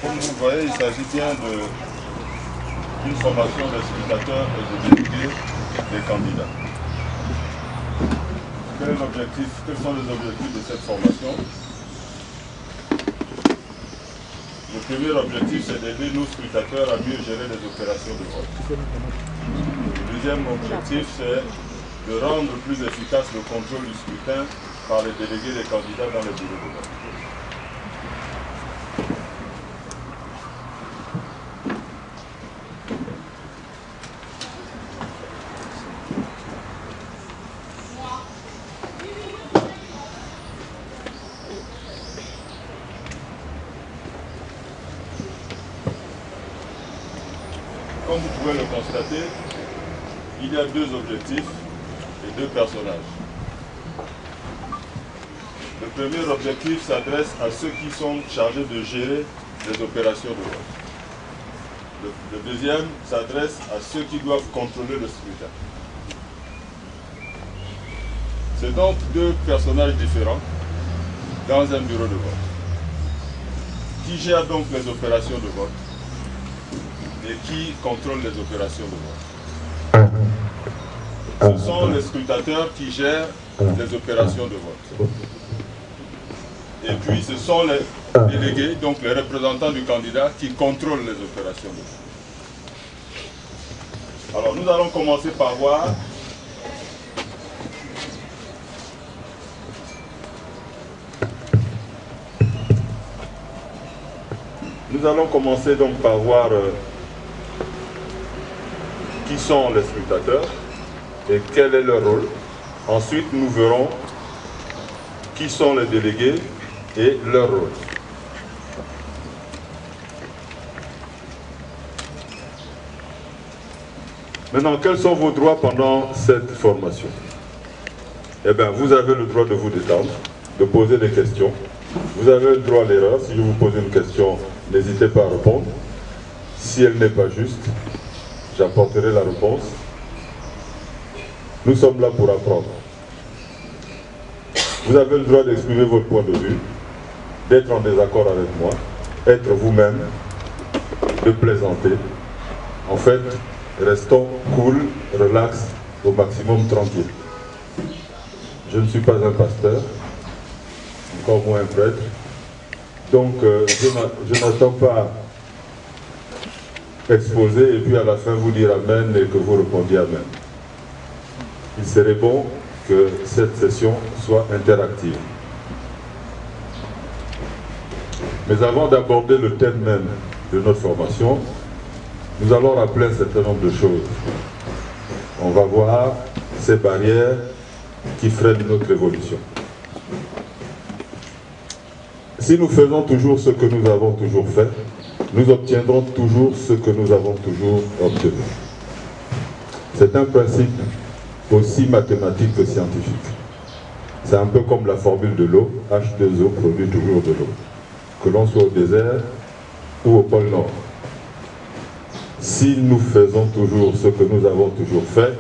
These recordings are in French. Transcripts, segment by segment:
Comme vous le voyez, il s'agit bien d'une formation des scrutateurs et des délégués des candidats. Quels sont les objectifs de cette formation? Le premier objectif, c'est d'aider nos scrutateurs à mieux gérer les opérations de vote. Le deuxième objectif, c'est de rendre plus efficace le contrôle du scrutin par les délégués des candidats dans les bureaux de vote. Comme vous pouvez le constater, il y a deux objectifs et deux personnages. Le premier objectif s'adresse à ceux qui sont chargés de gérer les opérations de vote. Le deuxième s'adresse à ceux qui doivent contrôler le scrutin. C'est donc deux personnages différents dans un bureau de vote. Qui gère donc les opérations de vote et qui contrôle les opérations de vote? Ce sont les scrutateurs qui gèrent les opérations de vote. Et puis ce sont les délégués, donc les représentants du candidat, qui contrôlent les opérations de vote. Alors nous allons commencer par voir qui sont les scrutateurs et quel est leur rôle. Ensuite, nous verrons qui sont les délégués et leur rôle. Maintenant, quels sont vos droits pendant cette formation? Eh bien, vous avez le droit de vous détendre, de poser des questions. Vous avez le droit à l'erreur. Si je vous pose une question, n'hésitez pas à répondre. Si elle n'est pas juste, j'apporterai la réponse. Nous sommes là pour apprendre. Vous avez le droit d'exprimer votre point de vue, d'être en désaccord avec moi, être vous-même, de plaisanter. En fait, restons cool, relax, au maximum tranquille. Je ne suis pas un pasteur, encore moins un prêtre, donc je n'attends pas exposer et puis à la fin vous dire amen et que vous répondiez amen. Il serait bon que cette session soit interactive. Mais avant d'aborder le thème même de notre formation, nous allons rappeler un certain nombre de choses. On va voir ces barrières qui freinent notre évolution. Si nous faisons toujours ce que nous avons toujours fait, nous obtiendrons toujours ce que nous avons toujours obtenu. C'est un principe aussi mathématique que scientifique. C'est un peu comme la formule de l'eau, H2O produit toujours de l'eau. Que l'on soit au désert ou au pôle Nord. Si nous faisons toujours ce que nous avons toujours fait,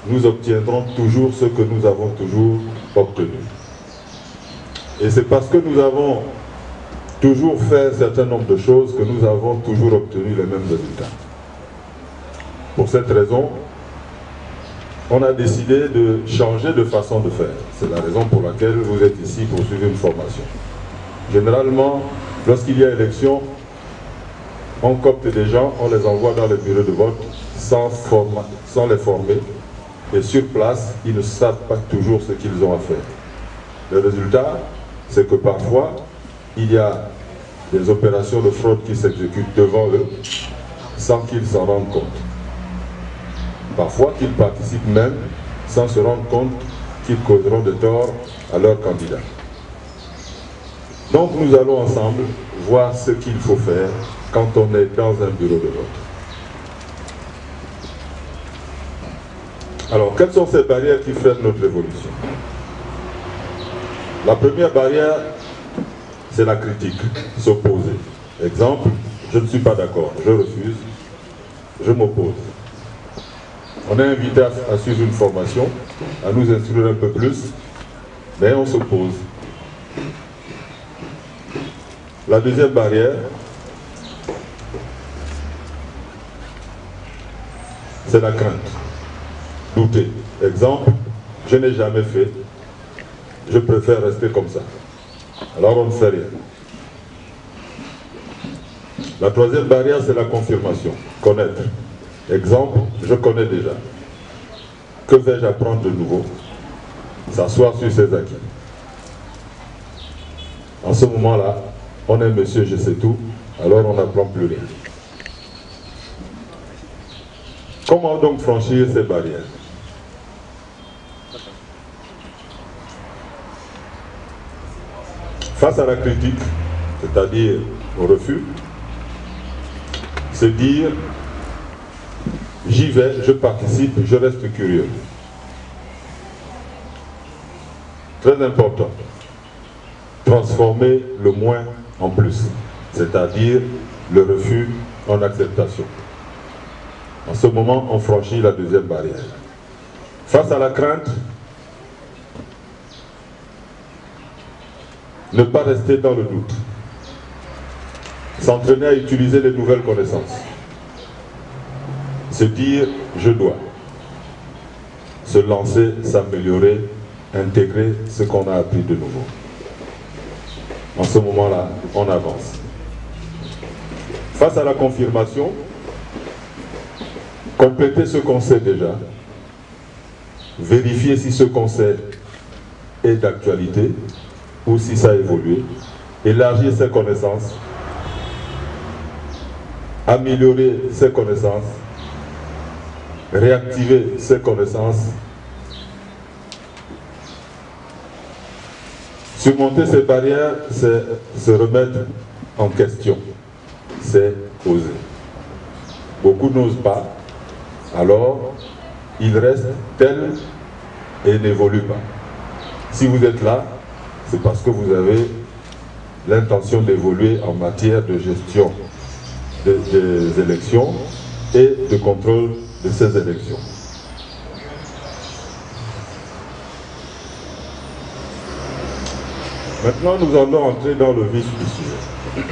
nous obtiendrons toujours ce que nous avons toujours obtenu. Et c'est parce que nous avons toujours fait un certain nombre de choses que nous avons toujours obtenu les mêmes résultats. Pour cette raison, on a décidé de changer de façon de faire. C'est la raison pour laquelle vous êtes ici pour suivre une formation. Généralement, lorsqu'il y a élection, on copte des gens, on les envoie dans les bureaux de vote sans les former. Et sur place, ils ne savent pas toujours ce qu'ils ont à faire. Le résultat, c'est que parfois, il y a des opérations de fraude qui s'exécutent devant eux sans qu'ils s'en rendent compte. Parfois qu'ils participent même sans se rendre compte qu'ils causeront de tort à leurs candidats. Donc nous allons ensemble voir ce qu'il faut faire quand on est dans un bureau de vote. Alors, quelles sont ces barrières qui freinent notre évolution? La première barrière, c'est la critique, s'opposer. Exemple, je ne suis pas d'accord, je refuse, je m'oppose. On est invité à suivre une formation, à nous instruire un peu plus, mais on s'oppose. La deuxième barrière, c'est la crainte. Douter. Exemple, je n'ai jamais fait, je préfère rester comme ça. Alors on ne fait rien. La troisième barrière, c'est la confirmation, connaître. Exemple, je connais déjà. Que vais-je apprendre de nouveau? S'asseoir sur ses acquis. En ce moment-là, on est monsieur je sais tout, alors on n'apprend plus rien. Comment donc franchir ces barrières? Face à la critique, c'est-à-dire au refus, se dire j'y vais, je participe, je reste curieux. Très important. Transformer le moins en plus, c'est-à-dire le refus en acceptation. En ce moment, on franchit la deuxième barrière. Face à la crainte, ne pas rester dans le doute. S'entraîner à utiliser les nouvelles connaissances. Se dire « je dois ». Se lancer, s'améliorer, intégrer ce qu'on a appris de nouveau. En ce moment-là, on avance. Face à la confirmation, compléter ce qu'on sait déjà, vérifier si ce qu'on sait est d'actualité ou si ça a évolué, élargir ses connaissances, améliorer ses connaissances, réactiver ses connaissances, surmonter ces barrières, c'est se remettre en question, c'est oser. Beaucoup n'osent pas, alors ils restent tels et n'évoluent pas. Si vous êtes là, c'est parce que vous avez l'intention d'évoluer en matière de gestion des élections et de contrôle de ces élections. Maintenant, nous allons entrer dans le vif du sujet.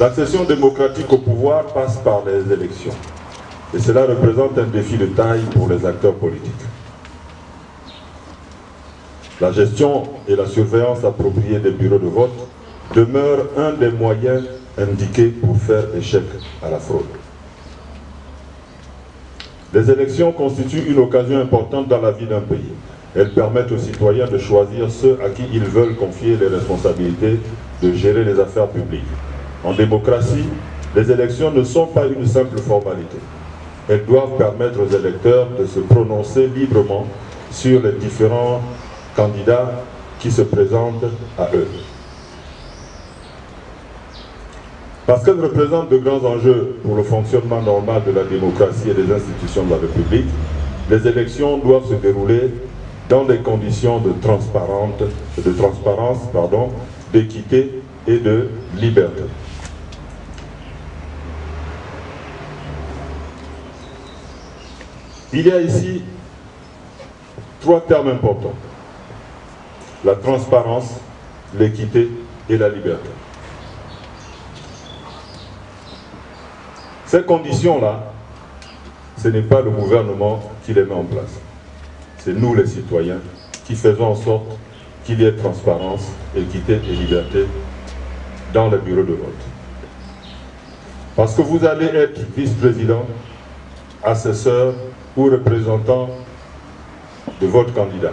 L'accession démocratique au pouvoir passe par les élections. Et cela représente un défi de taille pour les acteurs politiques. La gestion et la surveillance appropriée des bureaux de vote demeurent un des moyens indiqués pour faire échec à la fraude. Les élections constituent une occasion importante dans la vie d'un pays. Elles permettent aux citoyens de choisir ceux à qui ils veulent confier les responsabilités de gérer les affaires publiques. En démocratie, les élections ne sont pas une simple formalité. Elles doivent permettre aux électeurs de se prononcer librement sur les différents candidats qui se présentent à eux. Parce qu'elles représentent de grands enjeux pour le fonctionnement normal de la démocratie et des institutions de la République, les élections doivent se dérouler dans des conditions de transparence, d'équité et de liberté. Il y a ici trois termes importants: la transparence, l'équité et la liberté. Ces conditions-là, ce n'est pas le gouvernement qui les met en place. C'est nous les citoyens qui faisons en sorte qu'il y ait transparence, équité et liberté dans les bureaux de vote. Parce que vous allez être vice-président, assesseur ou représentant de votre candidat.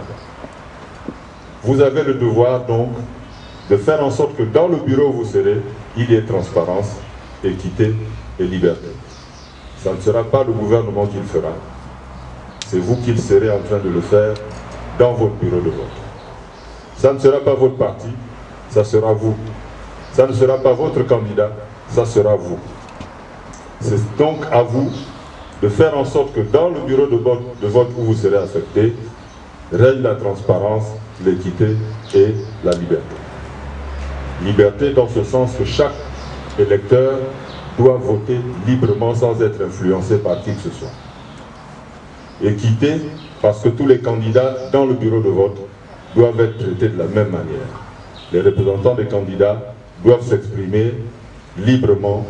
Vous avez le devoir donc de faire en sorte que dans le bureau où vous serez, il y ait transparence, équité et liberté. Ça ne sera pas le gouvernement qui le fera. C'est vous qui serez en train de le faire dans votre bureau de vote. Ça ne sera pas votre parti, ça sera vous. Ça ne sera pas votre candidat, ça sera vous. C'est donc à vous de faire en sorte que dans le bureau de vote où vous serez affecté, règne la transparence, l'équité et la liberté. Liberté dans ce sens que chaque électeur doit voter librement sans être influencé par qui que ce soit. Équité parce que tous les candidats dans le bureau de vote doivent être traités de la même manière. Les représentants des candidats doivent s'exprimer librement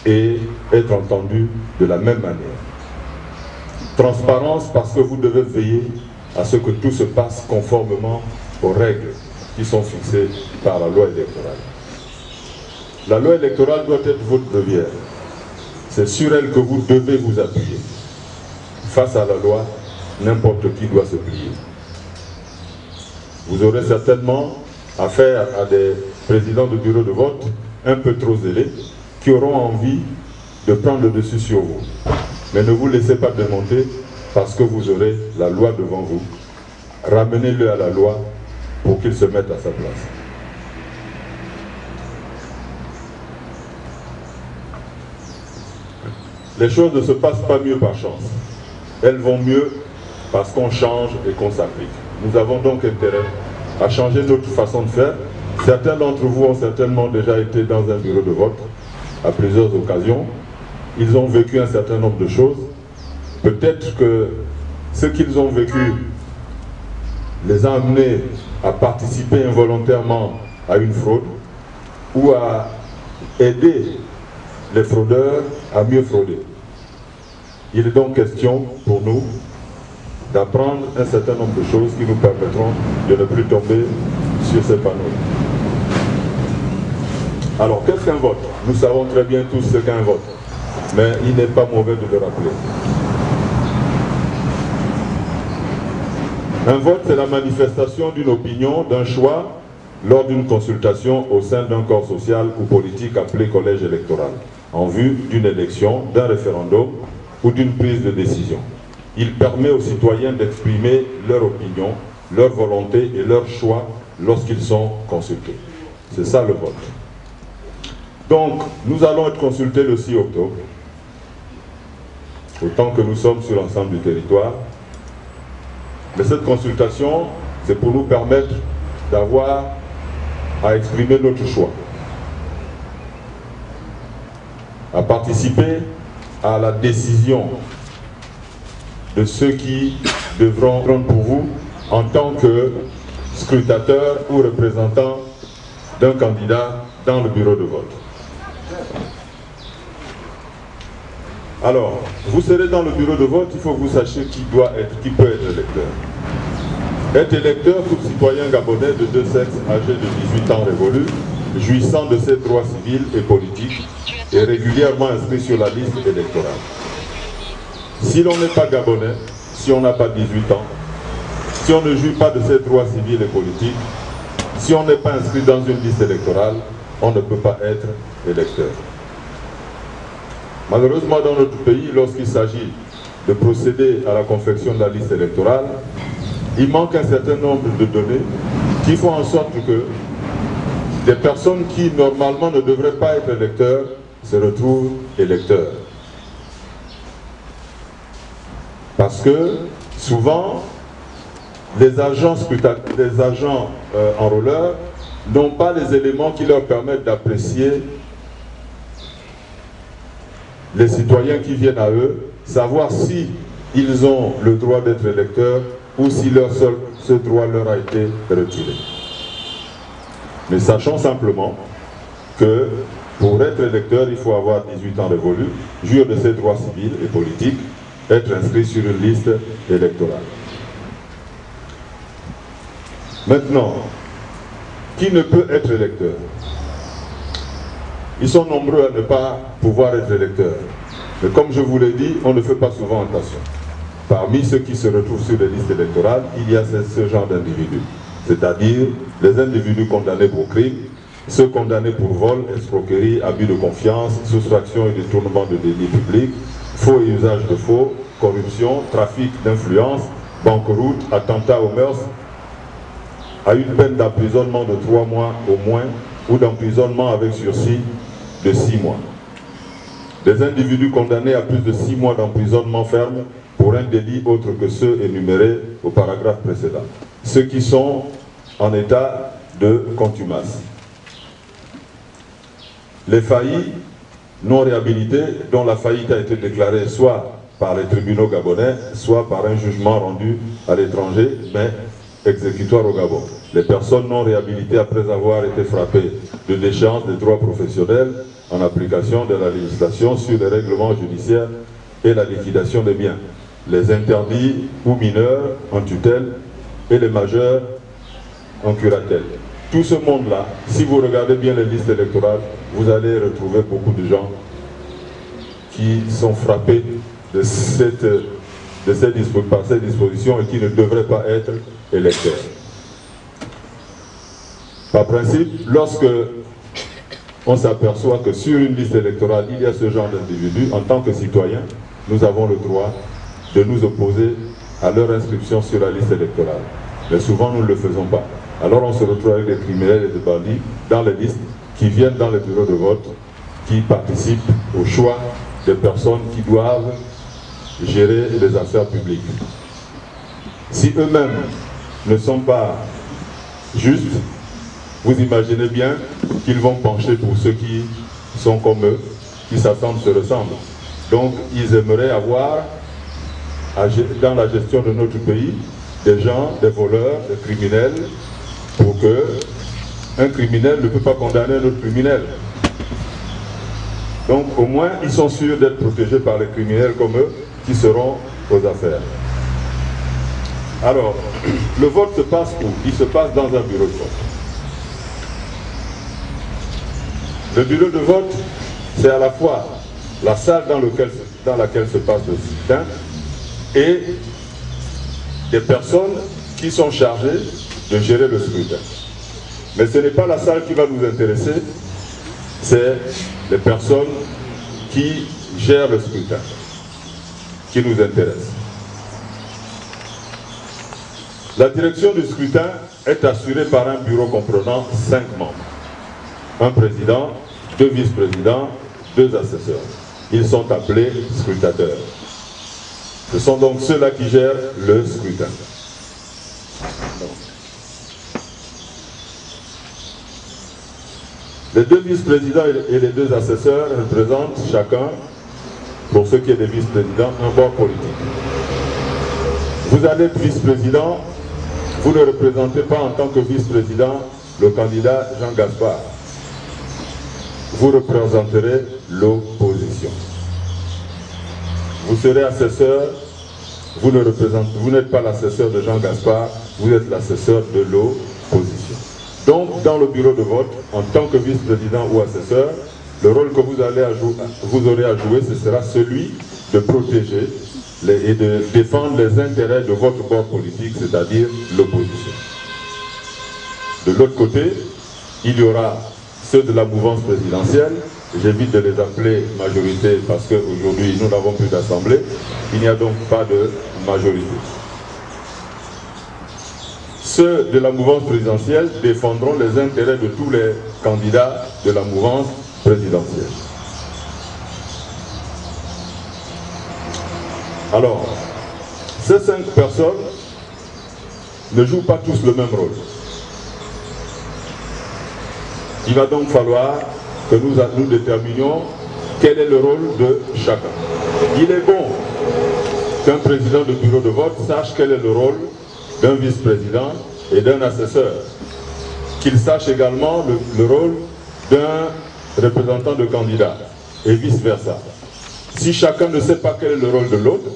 et être entendu de la même manière. Transparence parce que vous devez veiller à ce que tout se passe conformément aux règles qui sont fixées par la loi électorale. La loi électorale doit être votre levier. C'est sur elle que vous devez vous appuyer. Face à la loi, n'importe qui doit se plier. Vous aurez certainement affaire à des présidents de bureau de vote un peu trop zélés qui auront envie de prendre le dessus sur vous. Mais ne vous laissez pas démonter parce que vous aurez la loi devant vous. Ramenez-le à la loi pour qu'il se mette à sa place. Les choses ne se passent pas mieux par chance. Elles vont mieux parce qu'on change et qu'on s'applique. Nous avons donc intérêt à changer notre façon de faire. Certains d'entre vous ont certainement déjà été dans un bureau de vote à plusieurs occasions. Ils ont vécu un certain nombre de choses. Peut-être que ce qu'ils ont vécu les a amenés à participer involontairement à une fraude ou à aider les fraudeurs à mieux frauder. Il est donc question pour nous d'apprendre un certain nombre de choses qui nous permettront de ne plus tomber sur ces panneaux. Alors, qu'est-ce qu'un vote? Nous savons très bien tous ce qu'est un vote, mais il n'est pas mauvais de le rappeler. Un vote, c'est la manifestation d'une opinion, d'un choix, lors d'une consultation au sein d'un corps social ou politique appelé collège électoral, en vue d'une élection, d'un référendum ou d'une prise de décision. Il permet aux citoyens d'exprimer leur opinion, leur volonté et leur choix lorsqu'ils sont consultés. C'est ça le vote. Donc, nous allons être consultés le 6 octobre, autant que nous sommes sur l'ensemble du territoire. Mais cette consultation, c'est pour nous permettre d'avoir à exprimer notre choix, à participer à la décision de ceux qui devront prendre pour vous en tant que scrutateurs ou représentants d'un candidat dans le bureau de vote. Alors, vous serez dans le bureau de vote, il faut que vous sachiez qui peut être électeur. Être électeur, tout citoyen gabonais de deux sexes âgé de 18 ans révolus, jouissant de ses droits civils et politiques, et régulièrement inscrit sur la liste électorale. Si l'on n'est pas gabonais, si on n'a pas 18 ans, si on ne jouit pas de ses droits civils et politiques, si on n'est pas inscrit dans une liste électorale, on ne peut pas être électeur. Malheureusement, dans notre pays, lorsqu'il s'agit de procéder à la confection de la liste électorale, il manque un certain nombre de données qui font en sorte que des personnes qui, normalement, ne devraient pas être électeurs se retrouvent électeurs. Parce que, souvent, les agents enrôleurs n'ont pas les éléments qui leur permettent d'apprécier les citoyens qui viennent à eux, savoir si ils ont le droit d'être électeurs ou si ce droit leur a été retiré. Mais sachons simplement que pour être électeur, il faut avoir 18 ans révolus, jouir de ses droits civils et politiques, être inscrit sur une liste électorale. Maintenant, qui ne peut être électeur? Ils sont nombreux à ne pas pouvoir être électeurs. Mais comme je vous l'ai dit, on ne fait pas souvent attention. Parmi ceux qui se retrouvent sur les listes électorales, il y a ce genre d'individus. C'est-à-dire les individus condamnés pour crime, ceux condamnés pour vol, escroquerie, abus de confiance, soustraction et détournement de deniers publics, faux et usage de faux, corruption, trafic d'influence, banqueroute, attentat aux mœurs, à une peine d'emprisonnement de 3 mois au moins, ou d'emprisonnement avec sursis de 6 mois. Des individus condamnés à plus de 6 mois d'emprisonnement ferme pour un délit autre que ceux énumérés au paragraphe précédent. Ceux qui sont en état de contumace. Les faillis non réhabilités dont la faillite a été déclarée soit par les tribunaux gabonais, soit par un jugement rendu à l'étranger, mais exécutoire au Gabon. Les personnes non réhabilitées après avoir été frappées de déchéance des droits professionnels en application de la législation sur les règlements judiciaires et la liquidation des biens. Les interdits ou mineurs en tutelle et les majeurs en curatelle. Tout ce monde-là, si vous regardez bien les listes électorales, vous allez retrouver beaucoup de gens qui sont frappés par ces dispositions et qui ne devraient pas être électeurs. Par principe, lorsque on s'aperçoit que sur une liste électorale, il y a ce genre d'individus, en tant que citoyens, nous avons le droit de nous opposer à leur inscription sur la liste électorale. Mais souvent, nous ne le faisons pas. Alors on se retrouve avec des criminels et des bandits dans les listes qui viennent dans les bureaux de vote, qui participent au choix des personnes qui doivent gérer les affaires publiques. Si eux-mêmes ne sont pas justes, vous imaginez bien qu'ils vont pencher pour ceux qui sont comme eux, qui s'assemblent, se ressemblent. Donc ils aimeraient avoir, dans la gestion de notre pays, des gens, des voleurs, des criminels, pour que un criminel ne peut pas condamner un autre criminel. Donc au moins ils sont sûrs d'être protégés par les criminels comme eux qui seront aux affaires. Alors, le vote se passe où? Il se passe dans un bureau de vote. Le bureau de vote, c'est à la fois la salle dans laquelle se passe le scrutin et des personnes qui sont chargées de gérer le scrutin. Mais ce n'est pas la salle qui va nous intéresser, c'est les personnes qui gèrent le scrutin qui nous intéressent. La direction du scrutin est assurée par un bureau comprenant 5 membres. Un président, 2 vice-présidents, 2 assesseurs. Ils sont appelés scrutateurs. Ce sont donc ceux-là qui gèrent le scrutin. Les 2 vice-présidents et les 2 assesseurs représentent chacun, pour ceux qui sont des vice-présidents, un bord politique. Vous allez être vice-président, vous ne représentez pas en tant que vice-président le candidat Jean Gaspard. Vous représenterez l'opposition. Vous serez assesseur, vous n'êtes pas l'assesseur de Jean Gaspard, vous êtes l'assesseur de l'opposition. Donc, dans le bureau de vote, en tant que vice-président ou assesseur, le rôle que vous aurez à jouer, ce sera celui de protéger et de défendre les intérêts de votre bord politique, c'est-à-dire l'opposition. De l'autre côté, il y aura ceux de la mouvance présidentielle. J'évite de les appeler majorité parce qu'aujourd'hui, nous n'avons plus d'assemblée. Il n'y a donc pas de majorité. Ceux de la mouvance présidentielle défendront les intérêts de tous les candidats de la mouvance présidentielle. Alors, ces 5 personnes ne jouent pas tous le même rôle. Il va donc falloir que nous déterminions quel est le rôle de chacun. Il est bon qu'un président de bureau de vote sache quel est le rôle d'un vice-président et d'un assesseur. Qu'il sache également le rôle d'un représentant de candidat et vice-versa. Si chacun ne sait pas quel est le rôle de l'autre,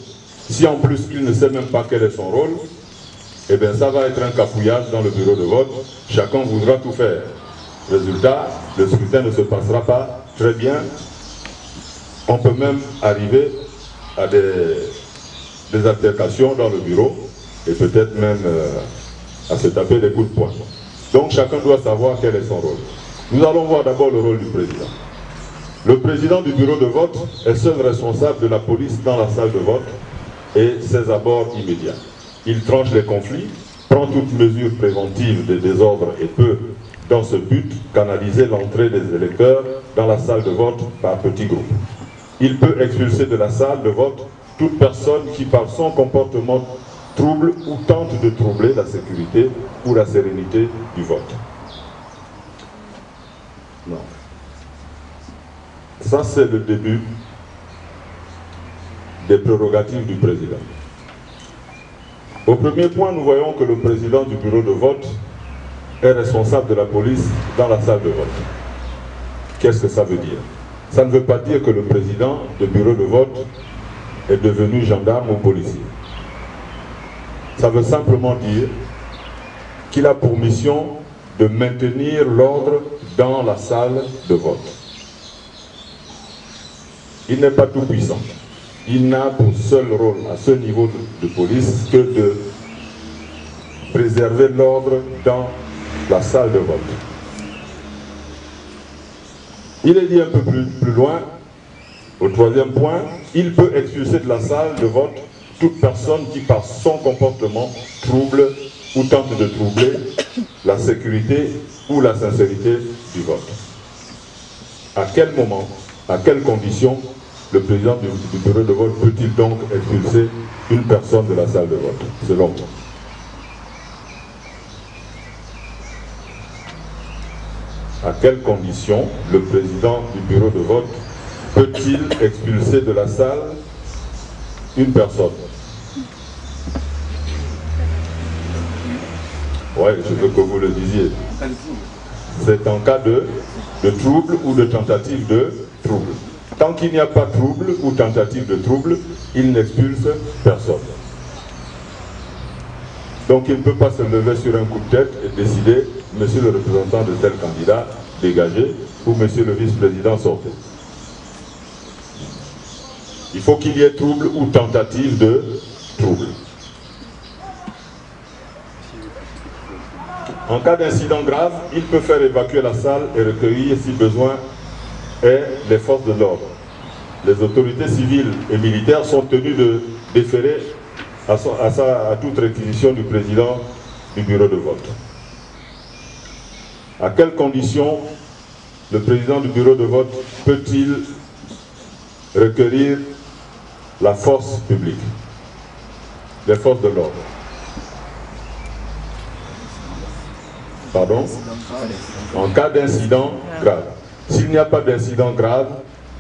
si en plus il ne sait même pas quel est son rôle, eh bien ça va être un cafouillage dans le bureau de vote. Chacun voudra tout faire. Résultat, le scrutin ne se passera pas très bien. On peut même arriver à des altercations dans le bureau et peut-être même à se taper des coups de poing. Donc chacun doit savoir quel est son rôle. Nous allons voir d'abord le rôle du président. Le président du bureau de vote est seul responsable de la police dans la salle de vote et ses abords immédiats. Il tranche les conflits, prend toute mesure préventive des désordres et peut, dans ce but, canaliser l'entrée des électeurs dans la salle de vote par petits groupes. Il peut expulser de la salle de vote toute personne qui, par son comportement, trouble ou tente de troubler la sécurité ou la sérénité du vote. Non. Ça, c'est le début des prérogatives du président. Au premier point, nous voyons que le président du bureau de vote est responsable de la police dans la salle de vote. Qu'est-ce que ça veut dire? Ça ne veut pas dire que le président du bureau de vote est devenu gendarme ou policier. Ça veut simplement dire qu'il a pour mission de maintenir l'ordre dans la salle de vote. Il n'est pas tout puissant. Il n'a pour seul rôle à ce niveau de police que de préserver l'ordre dans la salle de vote. Il est dit un peu plus loin, au troisième point, il peut expulser de la salle de vote toute personne qui par son comportement trouble ou tente de troubler la sécurité ou la sincérité du vote. À quel moment, à quelles conditions le président du bureau de vote peut-il donc expulser une personne de la salle de vote, selon moi? À quelles conditions le président du bureau de vote peut-il expulser de la salle une personne? Oui, je veux que vous le disiez. C'est en cas de trouble ou de tentative de trouble. Tant qu'il n'y a pas de trouble ou tentative de trouble, il n'expulse personne. Donc il ne peut pas se lever sur un coup de tête et décider, monsieur le représentant de tel candidat, dégagez, ou monsieur le vice-président, sortez. Il faut qu'il y ait trouble ou tentative de trouble. En cas d'incident grave, il peut faire évacuer la salle et recueillir, si besoin est, les forces de l'ordre. Les autorités civiles et militaires sont tenues de déférer à toute réquisition du président du bureau de vote. À quelles conditions le président du bureau de vote peut-il requérir la force publique, les forces de l'ordre? Pardon? En cas d'incident grave. S'il n'y a pas d'incident grave,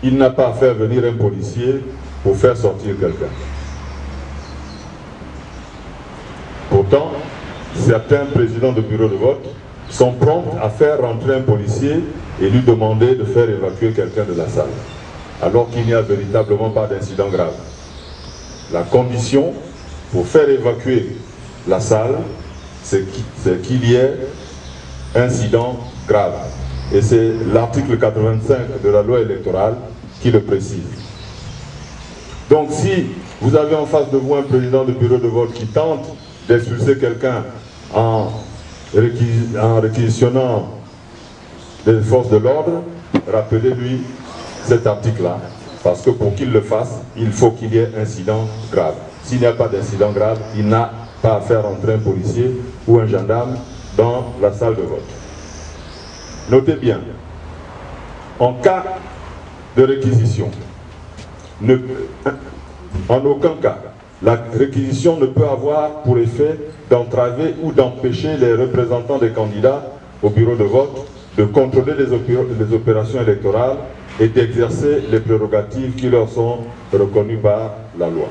il n'a pas à faire venir un policier pour faire sortir quelqu'un. Pourtant, certains présidents de bureau de vote sont prompts à faire rentrer un policier et lui demander de faire évacuer quelqu'un de la salle, alors qu'il n'y a véritablement pas d'incident grave. La condition pour faire évacuer la salle, c'est qu'il y ait incident grave. Et c'est l'article 85 de la loi électorale qui le précise. Donc si vous avez en face de vous un président de bureau de vote qui tente d'expulser quelqu'un en réquisitionnant des forces de l'ordre, rappelez-lui cet article-là, parce que pour qu'il le fasse, il faut qu'il y ait incident grave. S'il n'y a pas d'incident grave, il n'a pas à faire entrer un policier ou un gendarme dans la salle de vote. Notez bien, en cas de réquisition, en aucun cas, la réquisition ne peut avoir pour effet d'entraver ou d'empêcher les représentants des candidats au bureau de vote de contrôler les opérations électorales et d'exercer les prérogatives qui leur sont reconnues par la loi.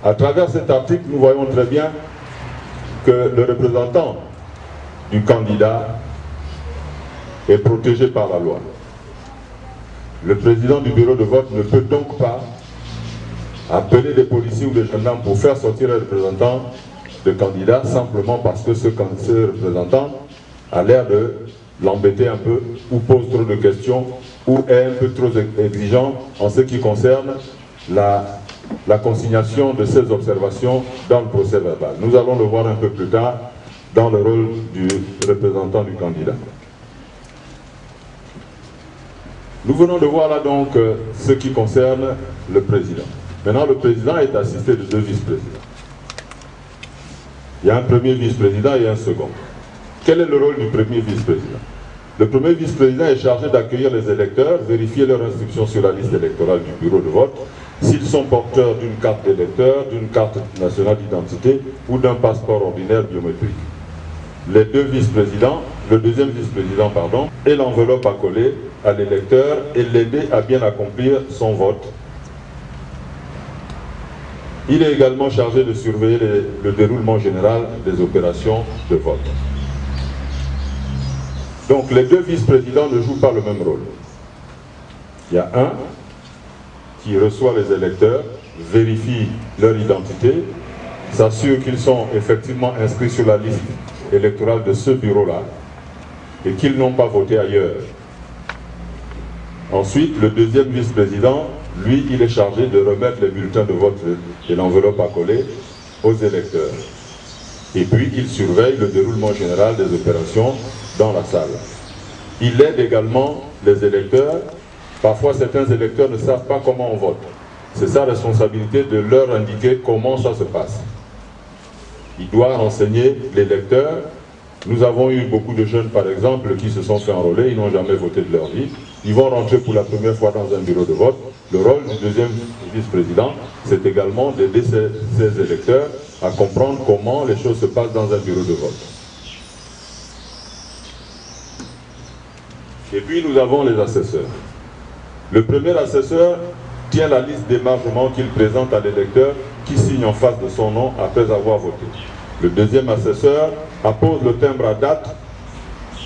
À travers cet article, nous voyons très bien que le représentant du candidat est protégé par la loi. Le président du bureau de vote ne peut donc pas appeler des policiers ou des gendarmes pour faire sortir un représentant de candidat simplement parce que ce représentant a l'air de l'embêter un peu ou pose trop de questions ou est un peu trop exigeant en ce qui concerne la consignation de ces observations dans le procès verbal. Nous allons le voir un peu plus tard dans le rôle du représentant du candidat. Nous venons de voir là donc ce qui concerne le président. Maintenant, le président est assisté de deux vice-présidents. Il y a un premier vice-président et un second. Quel est le rôle du premier vice-président? Le premier vice-président est chargé d'accueillir les électeurs, vérifier leur inscription sur la liste électorale du bureau de vote, s'ils sont porteurs d'une carte d'électeur, d'une carte nationale d'identité ou d'un passeport ordinaire biométrique. Les deux vice-présidents, le deuxième vice-président, pardon, et l'enveloppe à coller à l'électeur et l'aider à bien accomplir son vote. Il est également chargé de surveiller le déroulement général des opérations de vote. Donc les deux vice-présidents ne jouent pas le même rôle. Il y a un qui reçoit les électeurs, vérifie leur identité, s'assure qu'ils sont effectivement inscrits sur la liste électorale de ce bureau-là et qu'ils n'ont pas voté ailleurs. Ensuite, le deuxième vice-président, lui, il est chargé de remettre les bulletins de vote et l'enveloppe à coller aux électeurs. Et puis, il surveille le déroulement général des opérations dans la salle. Il aide également les électeurs. Parfois, certains électeurs ne savent pas comment on vote. C'est sa responsabilité de leur indiquer comment ça se passe. Il doit renseigner l'électeur. Nous avons eu beaucoup de jeunes, par exemple, qui se sont fait enrôler, ils n'ont jamais voté de leur vie. Ils vont rentrer pour la première fois dans un bureau de vote. Le rôle du deuxième vice-président, c'est également d'aider ces électeurs à comprendre comment les choses se passent dans un bureau de vote. Et puis nous avons les assesseurs. Le premier assesseur tient la liste d'émargement qu'il présente à l'électeur qui signe en face de son nom après avoir voté. Le deuxième assesseur appose le timbre à date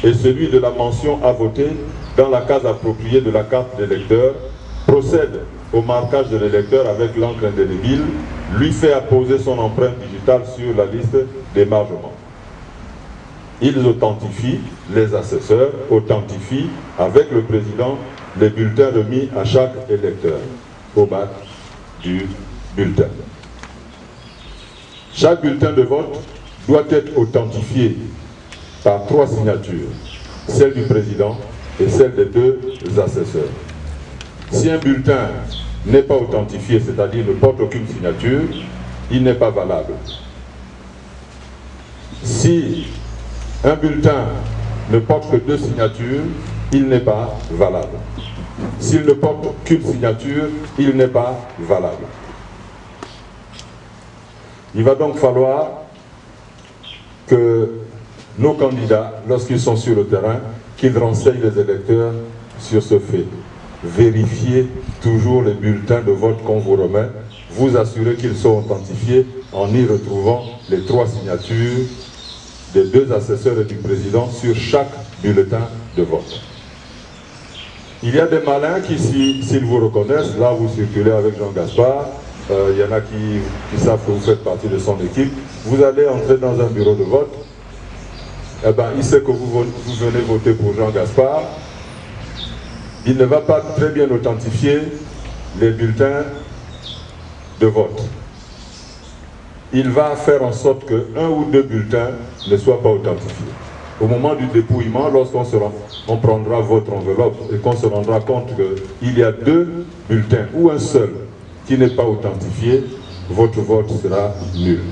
et celui de la mention à voter dans la case appropriée de la carte d'électeur, procède au marquage de l'électeur avec l'encre indélébile, lui fait apposer son empreinte digitale sur la liste d'émargement. Ils authentifient, les assesseurs authentifient avec le président les bulletins remis à chaque électeur au bas du bulletin. Chaque bulletin de vote doit être authentifié par 3 signatures, celle du président et celle des 2 assesseurs. Si un bulletin n'est pas authentifié, c'est-à-dire ne porte aucune signature, il n'est pas valable. Si un bulletin ne porte que 2 signatures, il n'est pas valable. S'il ne porte qu'une signature, il n'est pas valable. Il va donc falloir que nos candidats, lorsqu'ils sont sur le terrain, qu'ils renseignent les électeurs sur ce fait. Vérifiez toujours les bulletins de vote qu'on vous remet, vous assurez qu'ils sont authentifiés en y retrouvant les 3 signatures des 2 assesseurs et du président sur chaque bulletin de vote. Il y a des malins qui, s'ils vous reconnaissent, là vous circulez avec Jean Gaspard, il y en a qui savent que vous faites partie de son équipe, vous allez entrer dans un bureau de vote, eh ben, il sait que vous venez voter pour Jean Gaspard, il ne va pas très bien authentifier les bulletins de vote. Il va faire en sorte que 1 ou 2 bulletins ne soient pas authentifiés. Au moment du dépouillement, lorsqu'on prendra votre enveloppe et qu'on se rendra compte qu'il y a 2 bulletins ou un seul qui n'est pas authentifié, votre vote sera nul.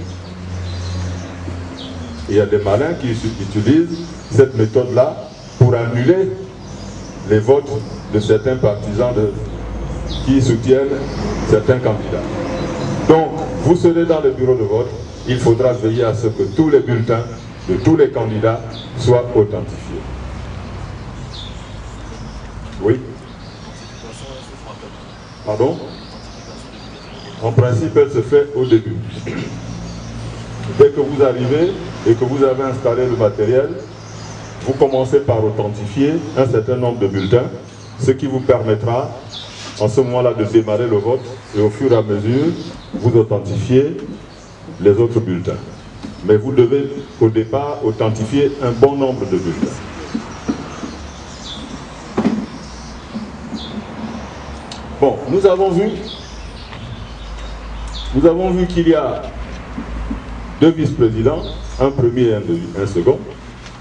Il y a des malins qui utilisent cette méthode-là pour annuler les votes de certains partisans qui soutiennent certains candidats. Donc, vous serez dans le bureau de vote, il faudra veiller à ce que tous les bulletins de tous les candidats soient authentifiés. Oui? Pardon? En principe, elle se fait au début. Dès que vous arrivez et que vous avez installé le matériel, vous commencez par authentifier un certain nombre de bulletins, ce qui vous permettra en ce moment-là de démarrer le vote et au fur et à mesure, vous authentifiez les autres bulletins. Mais vous devez au départ authentifier un bon nombre de bulletins. Bon, nous avons vu qu'il y a 2 vice-présidents, un premier et un second.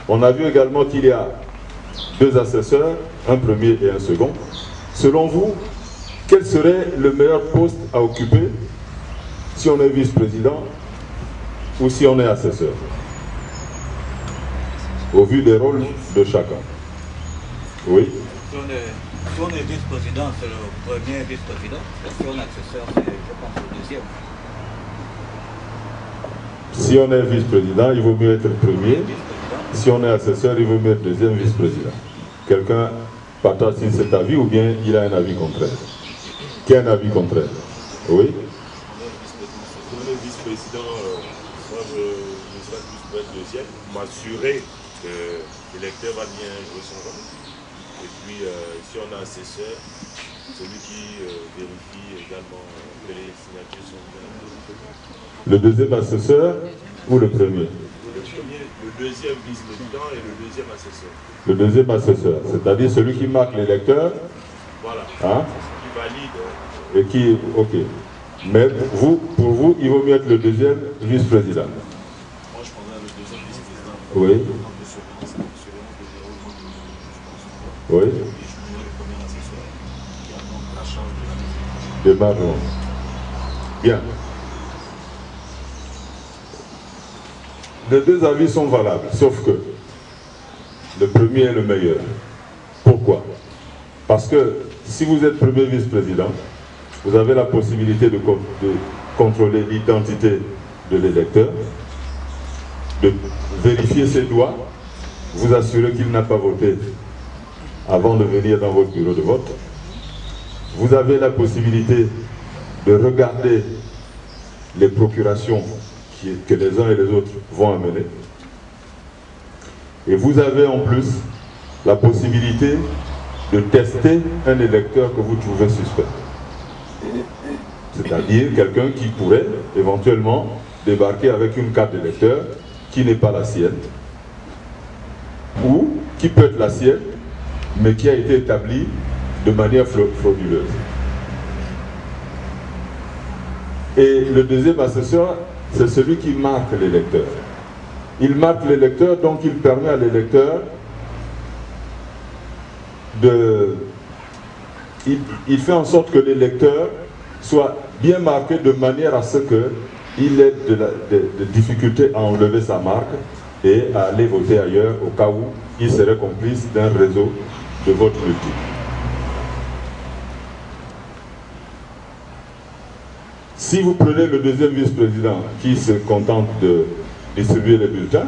On a vu également qu'il y a 2 assesseurs, un premier et un second. Selon vous, quel serait le meilleur poste à occuper si on est vice-président ou si on est assesseur, au vu des rôles de chacun? Oui. Si on est vice-président, c'est le premier vice-président. Et si on est assesseur, c'est, je pense, le deuxième. Si on est vice-président, il vaut mieux être premier. Si on est assesseur, il vaut mieux être deuxième vice-président. Quelqu'un partage cet avis ou bien il a un avis contraire? Qui a un avis contraire? Oui. vice-président, moi je serais plus pour être deuxième, pour m'assurer que l'électeur va bien jouer son rôle. Et puis si on a un assesseur, celui qui vérifie également que les signatures sont bien. Le deuxième assesseur ou le premier? Le deuxième vice-président et le deuxième assesseur. Le deuxième assesseur, c'est-à-dire celui qui marque l'électeur. Voilà. Hein? Qui valide. Et qui, ok. Mais pour vous, il vaut mieux être le deuxième vice-président. Moi, je prendrais le deuxième vice-président. Oui. Oui. Démarrons. Bien. Les deux avis sont valables, sauf que le premier est le meilleur. Pourquoi? Parce que si vous êtes premier vice-président, vous avez la possibilité de contrôler l'identité de l'électeur, de vérifier ses doigts, vous assurer qu'il n'a pas voté avant de venir dans votre bureau de vote. Vous avez la possibilité de regarder les procurations que les uns et les autres vont amener. Et vous avez en plus la possibilité de tester un électeur que vous trouvez suspect. C'est-à-dire quelqu'un qui pourrait éventuellement débarquer avec une carte d'électeur qui n'est pas la sienne, ou qui peut être la sienne, mais qui a été établie de manière frauduleuse. Et le deuxième assesseur, c'est celui qui marque l'électeur. Il marque l'électeur, donc il permet à l'électeur de... Il fait en sorte que l'électeur soit bien marqué de manière à ce qu'il ait de difficultés à enlever sa marque et à aller voter ailleurs au cas où il serait complice d'un réseau de vote multiple. Si vous prenez le deuxième vice-président qui se contente de distribuer les bulletins,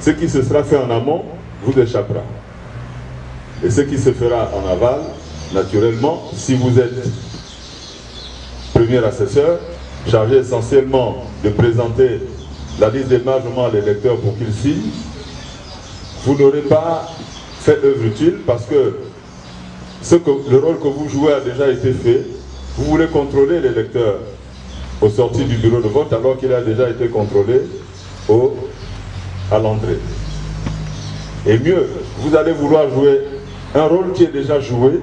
ce qui se sera fait en amont vous échappera. Et ce qui se fera en aval, naturellement, si vous êtes premier assesseur, chargé essentiellement de présenter la liste d'émargement à l'électeur pour qu'il signe, vous n'aurez pas fait œuvre utile parce que le rôle que vous jouez a déjà été fait. Vous voulez contrôler l'électeur au sortir du bureau de vote alors qu'il a déjà été contrôlé à l'entrée. Et mieux, vous allez vouloir jouer un rôle qui est déjà joué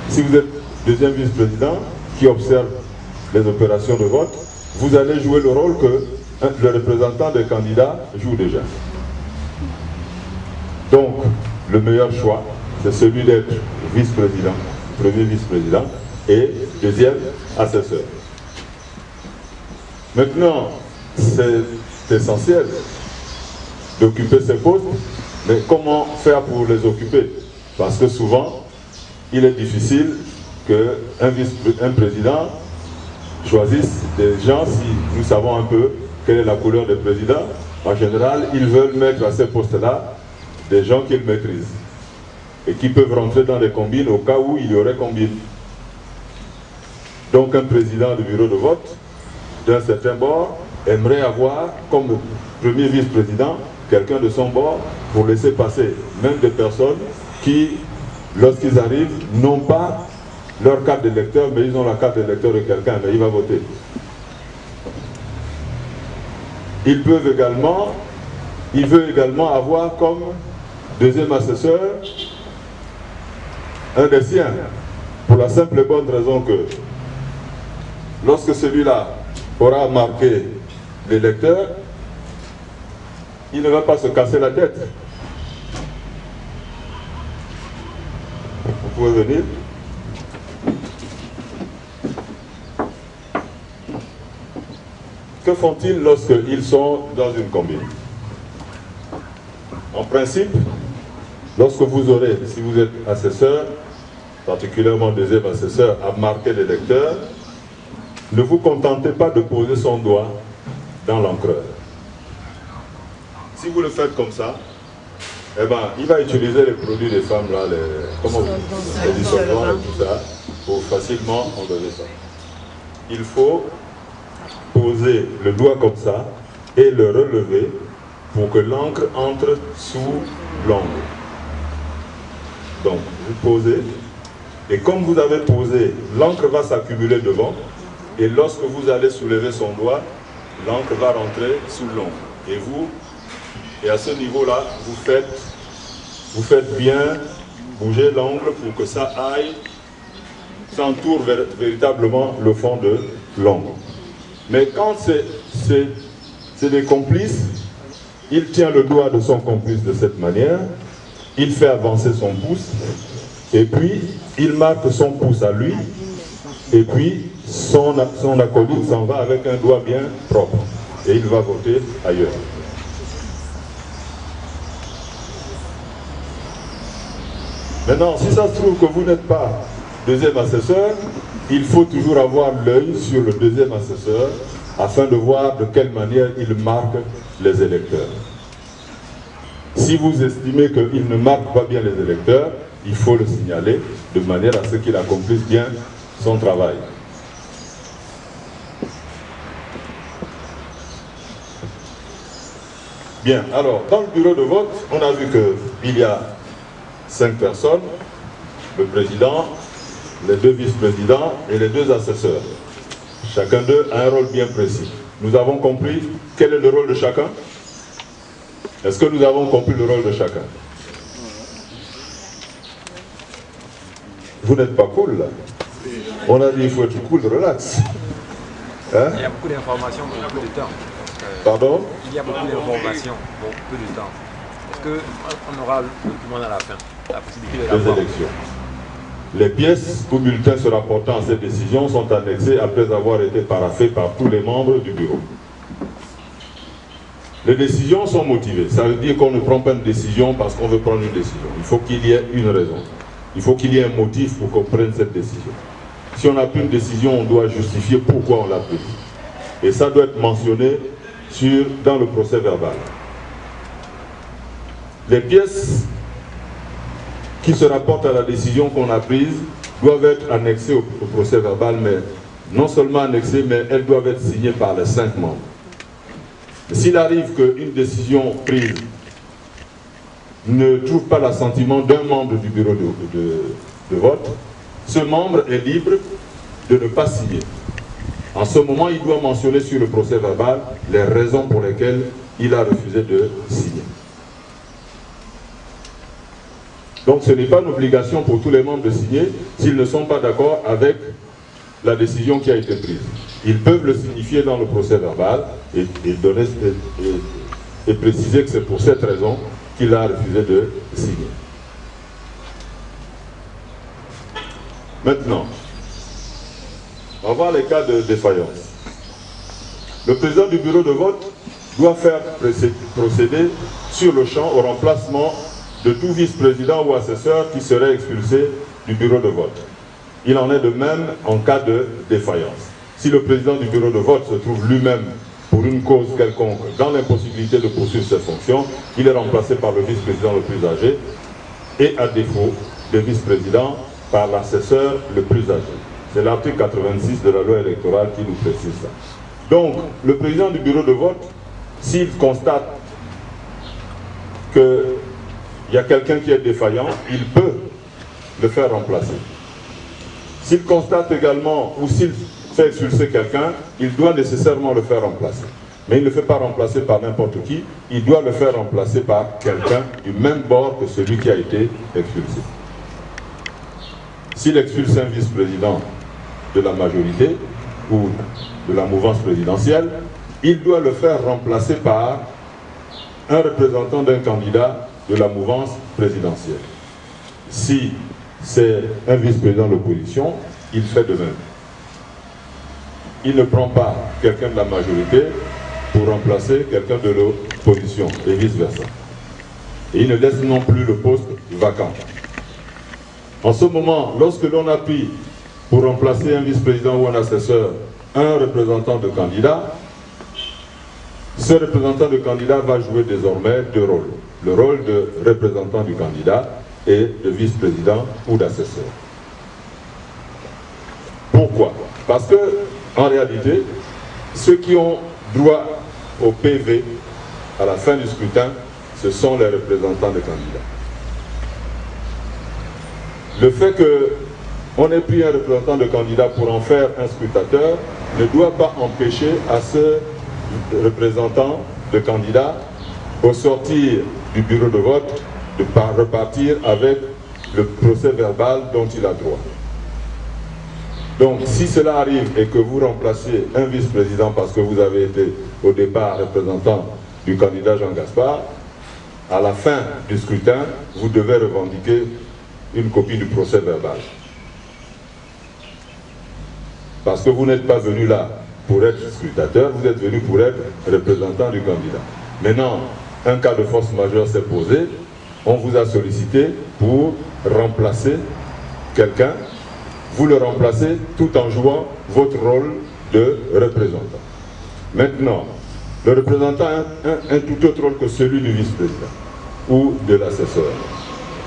si vous êtes deuxième vice-président qui observe les opérations de vote, vous allez jouer le rôle que le représentant des candidats joue déjà. Donc, le meilleur choix, c'est celui d'être vice-président, premier vice-président et deuxième assesseur. Maintenant, c'est essentiel d'occuper ces postes, mais comment faire pour les occuper? Parce que souvent, il est difficile qu'un président choisisse des gens, si nous savons un peu quelle est la couleur des présidents. En général, ils veulent mettre à ces postes-là des gens qu'ils maîtrisent et qui peuvent rentrer dans les combines au cas où il y aurait combine. Donc un président du bureau de vote d'un certain bord aimerait avoir comme premier vice-président quelqu'un de son bord pour laisser passer même des personnes qui, lorsqu'ils arrivent, n'ont pas leur carte d'électeur, mais ils ont la carte d'électeur de quelqu'un, mais il va voter. Il veut également avoir comme deuxième assesseur un des siens, pour la simple et bonne raison que lorsque celui-là aura marqué l'électeur, il ne va pas se casser la tête. Vous pouvez venir. Que font-ils lorsqu'ils sont dans une combine? En principe, lorsque vous aurez, si vous êtes assesseur, particulièrement deuxième assesseur, à marquer l'électeur, ne vous contentez pas de poser son doigt dans l'encreur. Si vous le faites comme ça, eh ben, il va utiliser les produits des femmes, là, les dissolvants et tout ça, pour facilement enlever ça. Il faut poser le doigt comme ça et le relever pour que l'encre entre sous l'ongle. Donc, vous posez, et comme vous avez posé, l'encre va s'accumuler devant, et lorsque vous allez soulever son doigt, l'encre va rentrer sous l'ongle. Et à ce niveau-là, vous faites bien bouger l'ongle pour que ça aille, ça entoure véritablement le fond de l'ongle. Mais quand c'est des complices, il tient le doigt de son complice de cette manière, il fait avancer son pouce, et puis il marque son pouce à lui, et puis son acolyte s'en va avec un doigt bien propre, et il va voter ailleurs. Maintenant, si ça se trouve que vous n'êtes pas deuxième assesseur, il faut toujours avoir l'œil sur le deuxième assesseur afin de voir de quelle manière il marque les électeurs. Si vous estimez qu'il ne marque pas bien les électeurs, il faut le signaler de manière à ce qu'il accomplisse bien son travail. Bien, alors, dans le bureau de vote, on a vu qu'il y a 5 personnes, le président, les 2 vice-présidents et les 2 assesseurs. Chacun d'eux a un rôle bien précis. Nous avons compris quel est le rôle de chacun? Est-ce que nous avons compris le rôle de chacun? Vous n'êtes pas cool là. On a dit qu'il faut être cool, relax. Hein? Il y a beaucoup d'informations pour peu de temps. Pardon? Il y a beaucoup d'informations pour peu de temps. Est-ce qu'on aura le document à la fin? La possibilité de des élections. Les pièces ou bulletins se rapportant à cette décision sont annexés après avoir été paraphés par tous les membres du bureau. Les décisions sont motivées. Ça veut dire qu'on ne prend pas une décision parce qu'on veut prendre une décision. Il faut qu'il y ait une raison. Il faut qu'il y ait un motif pour qu'on prenne cette décision. Si on a pris une décision, on doit justifier pourquoi on l'a prise. Et ça doit être mentionné dans le procès verbal. Les pièces qui se rapportent à la décision qu'on a prise doivent être annexées au procès verbal, mais non seulement annexées, mais elles doivent être signées par les 5 membres. S'il arrive qu'une décision prise ne trouve pas l'assentiment d'un membre du bureau de vote, ce membre est libre de ne pas signer. En ce moment, il doit mentionner sur le procès verbal les raisons pour lesquelles il a refusé de signer. Donc ce n'est pas une obligation pour tous les membres de signer s'ils ne sont pas d'accord avec la décision qui a été prise. Ils peuvent le signifier dans le procès verbal et préciser que c'est pour cette raison qu'il a refusé de signer. Maintenant, on va voir les cas de défaillance. Le président du bureau de vote doit faire procéder sur le champ au remplacement de tout vice-président ou assesseur qui serait expulsé du bureau de vote. Il en est de même en cas de défaillance. Si le président du bureau de vote se trouve lui-même, pour une cause quelconque, dans l'impossibilité de poursuivre ses fonctions, il est remplacé par le vice-président le plus âgé et, à défaut de vice-président, par l'assesseur le plus âgé. C'est l'article 86 de la loi électorale qui nous précise ça. Donc, le président du bureau de vote, s'il constate qu'il y a quelqu'un qui est défaillant, il peut le faire remplacer. S'il constate également, ou s'il fait expulser quelqu'un, il doit nécessairement le faire remplacer. Mais il ne le fait pas remplacer par n'importe qui, il doit le faire remplacer par quelqu'un du même bord que celui qui a été expulsé. S'il expulse un vice-président de la majorité ou de la mouvance présidentielle, il doit le faire remplacer par un représentant d'un candidat de la mouvance présidentielle. Si c'est un vice-président de l'opposition, il fait de même. Il ne prend pas quelqu'un de la majorité pour remplacer quelqu'un de l'opposition, et vice-versa. Et il ne laisse non plus le poste vacant. En ce moment, lorsque l'on a pris pour remplacer un vice-président ou un assesseur un représentant de candidat, ce représentant de candidat va jouer désormais 2 rôles. Le rôle de représentant du candidat et de vice-président ou d'assesseur. Pourquoi? Parce que, en réalité, ceux qui ont droit au PV à la fin du scrutin, ce sont les représentants des candidats. Le fait qu'on ait pris un représentant de candidat pour en faire un scrutateur ne doit pas empêcher à ce représentant de candidat, au sortir du bureau de vote, de repartir avec le procès verbal dont il a droit. Donc, si cela arrive et que vous remplacez un vice-président parce que vous avez été au départ représentant du candidat Jean Gaspard, à la fin du scrutin, vous devez revendiquer une copie du procès verbal. Parce que vous n'êtes pas venu là pour être scrutateur, vous êtes venu pour être représentant du candidat. Maintenant, un cas de force majeure s'est posé, on vous a sollicité pour remplacer quelqu'un, vous le remplacez tout en jouant votre rôle de représentant. Maintenant, le représentant a un tout autre rôle que celui du vice-président ou de l'assesseur.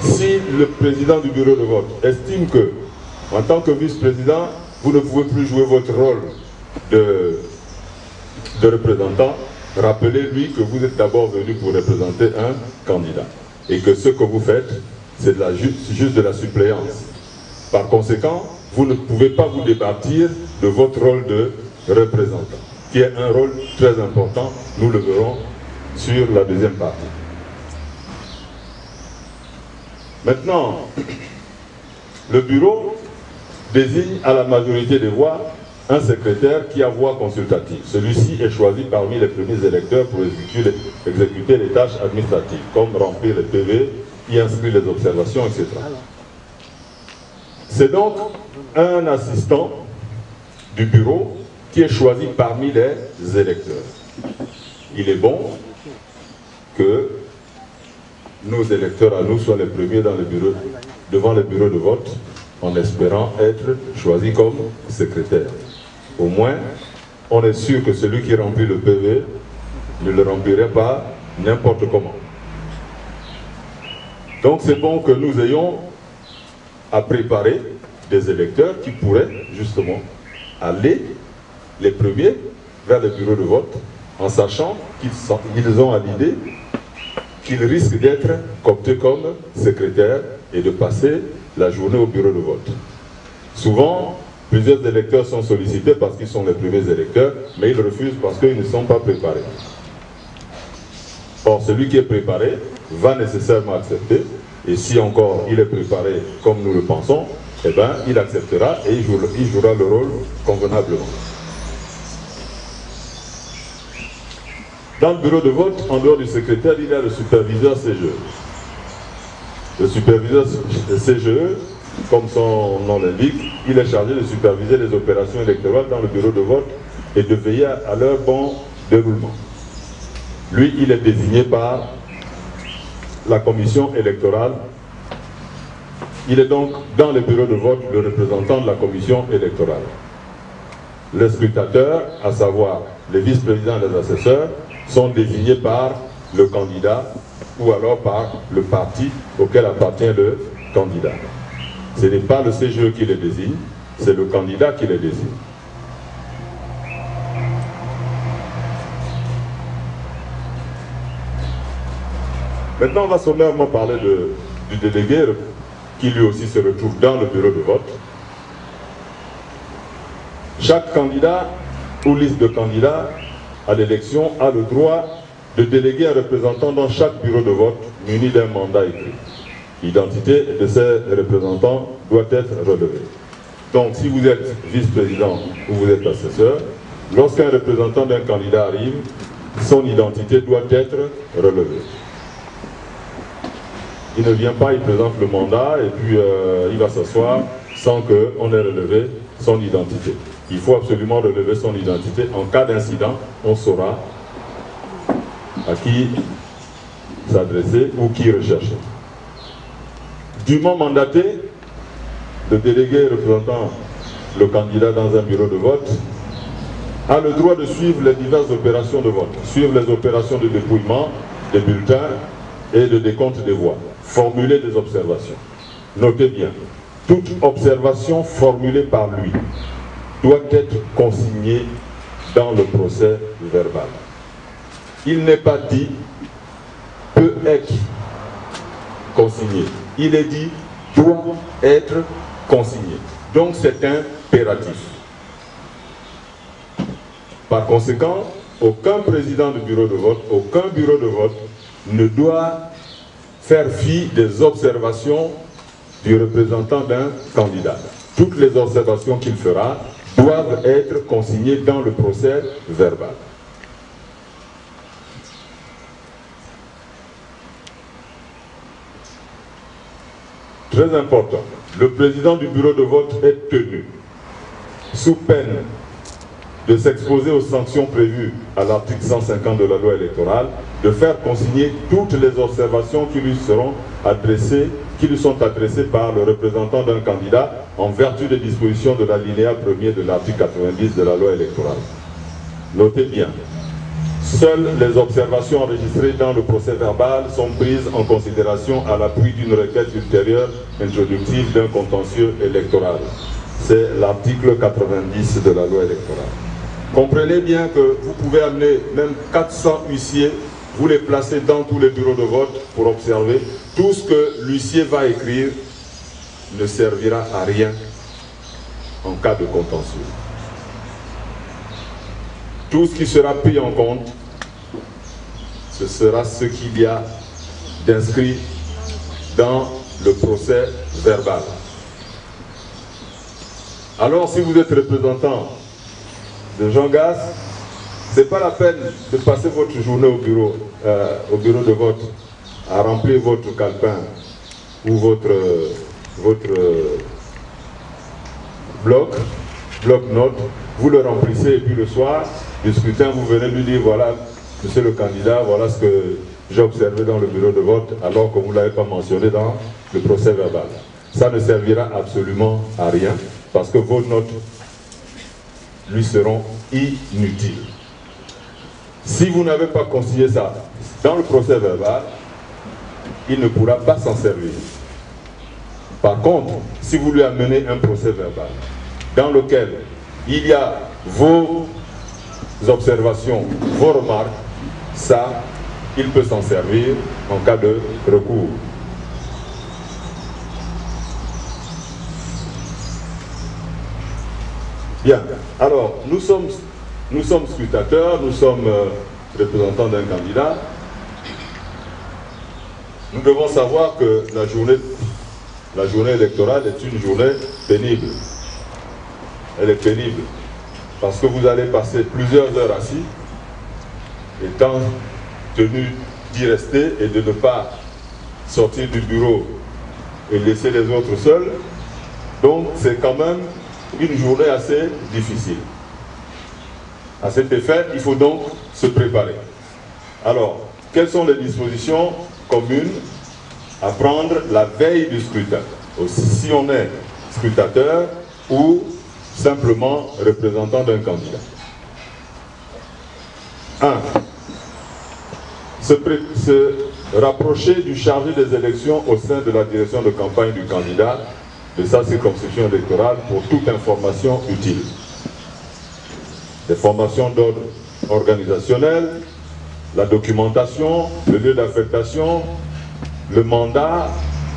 Si le président du bureau de vote estime que, en tant que vice-président, vous ne pouvez plus jouer votre rôle de représentant, rappelez-lui que vous êtes d'abord venu pour représenter un candidat et que ce que vous faites, c'est juste de la suppléance. Par conséquent, vous ne pouvez pas vous départir de votre rôle de représentant, qui est un rôle très important, nous le verrons sur la deuxième partie. Maintenant, le bureau désigne à la majorité des voix un secrétaire qui a voix consultative. Celui-ci est choisi parmi les premiers électeurs pour exécuter les tâches administratives, comme remplir les PV, y inscrire les observations, etc. C'est donc un assistant du bureau qui est choisi parmi les électeurs. Il est bon que nos électeurs à nous soient les premiers dans le bureau, devant le bureau de vote, en espérant être choisis comme secrétaire. Au moins, on est sûr que celui qui remplit le PV ne le remplirait pas n'importe comment. Donc c'est bon que nous ayons à préparer des électeurs qui pourraient justement aller les premiers vers le bureau de vote en sachant qu'ils ont à l'idée qu'ils risquent d'être cooptés comme secrétaires et de passer la journée au bureau de vote. Souvent, plusieurs électeurs sont sollicités parce qu'ils sont les premiers électeurs, mais ils refusent parce qu'ils ne sont pas préparés. Or, celui qui est préparé va nécessairement accepter, et si encore il est préparé comme nous le pensons, eh bien, il acceptera et il jouera le rôle convenablement. Dans le bureau de vote, en dehors du secrétaire, il y a le superviseur CGE. Le superviseur CGE, comme son nom l'indique, il est chargé de superviser les opérations électorales dans le bureau de vote et de veiller à leur bon déroulement. Lui, il est désigné par la commission électorale. Il est donc dans le bureau de vote le représentant de la commission électorale. Les scrutateurs, à savoir les vice-présidents et les assesseurs, sont désignés par le candidat ou alors par le parti auquel appartient le candidat. Ce n'est pas le CGE qui les désigne, c'est le candidat qui les désigne. Maintenant, on va sommairement parler du délégué qui lui aussi se retrouve dans le bureau de vote. Chaque candidat ou liste de candidats à l'élection a le droit de déléguer un représentant dans chaque bureau de vote muni d'un mandat écrit. L'identité de ces représentants doit être relevée. Donc, si vous êtes vice-président ou vous êtes assesseur, lorsqu'un représentant d'un candidat arrive, son identité doit être relevée. Il ne vient pas, il présente le mandat et puis il va s'asseoir sans qu'on ait relevé son identité. Il faut absolument relever son identité. En cas d'incident, on saura à qui s'adresser ou qui rechercher. Dûment mandaté, le délégué représentant le candidat dans un bureau de vote a le droit de suivre les diverses opérations de vote, suivre les opérations de dépouillement des bulletins et de décompte des voix, formuler des observations. Notez bien, toute observation formulée par lui doit être consignée dans le procès verbal. Il n'est pas dit peut être consigné. Il est dit doit être consigné. Donc c'est impératif. Par conséquent, aucun président de bureau de vote, aucun bureau de vote ne doit faire fi des observations du représentant d'un candidat. Toutes les observations qu'il fera doivent être consignées dans le procès verbal. Très important, le président du bureau de vote est tenu, sous peine de s'exposer aux sanctions prévues à l'article 150 de la loi électorale, de faire consigner toutes les observations qui lui sont adressées par le représentant d'un candidat en vertu des dispositions de l'alinéa 1er de l'article 90 de la loi électorale. Notez bien, seules les observations enregistrées dans le procès verbal sont prises en considération à l'appui d'une requête ultérieure introductive d'un contentieux électoral. C'est l'article 90 de la loi électorale. Comprenez bien que vous pouvez amener même 400 huissiers, vous les placez dans tous les bureaux de vote pour observer. Tout ce que l'huissier va écrire ne servira à rien en cas de contentieux. Tout ce qui sera pris en compte, ce sera ce qu'il y a d'inscrit dans le procès verbal. Alors si vous êtes représentant de Jean Gasse, ce n'est pas la peine de passer votre journée au bureau de vote à remplir votre calepin ou votre bloc-notes, vous le remplissez et puis le soir du scrutin, vous venez lui dire voilà, monsieur le candidat, voilà ce que j'ai observé dans le bureau de vote alors que vous ne l'avez pas mentionné dans le procès verbal. Ça ne servira absolument à rien parce que vos notes lui seront inutiles. Si vous n'avez pas consigné ça dans le procès verbal, il ne pourra pas s'en servir. Par contre, si vous lui amenez un procès verbal dans lequel il y a vos observations, vos remarques, ça, il peut s'en servir en cas de recours. Bien, alors nous sommes scrutateurs, nous sommes représentants d'un candidat. Nous devons savoir que la journée électorale est une journée pénible. Elle est pénible parce que vous allez passer plusieurs heures assis, étant tenu d'y rester et de ne pas sortir du bureau et laisser les autres seuls. Donc c'est quand même une journée assez difficile. À cet effet, il faut donc se préparer. Alors, quelles sont les dispositions communes à prendre la veille du scrutin, aussi si on est scrutateur ou simplement représentant d'un candidat? 1. Se rapprocher du chargé des élections au sein de la direction de campagne du candidat de sa circonscription électorale pour toute information utile. Des formations d'ordre organisationnel, la documentation, le lieu d'affectation, le mandat,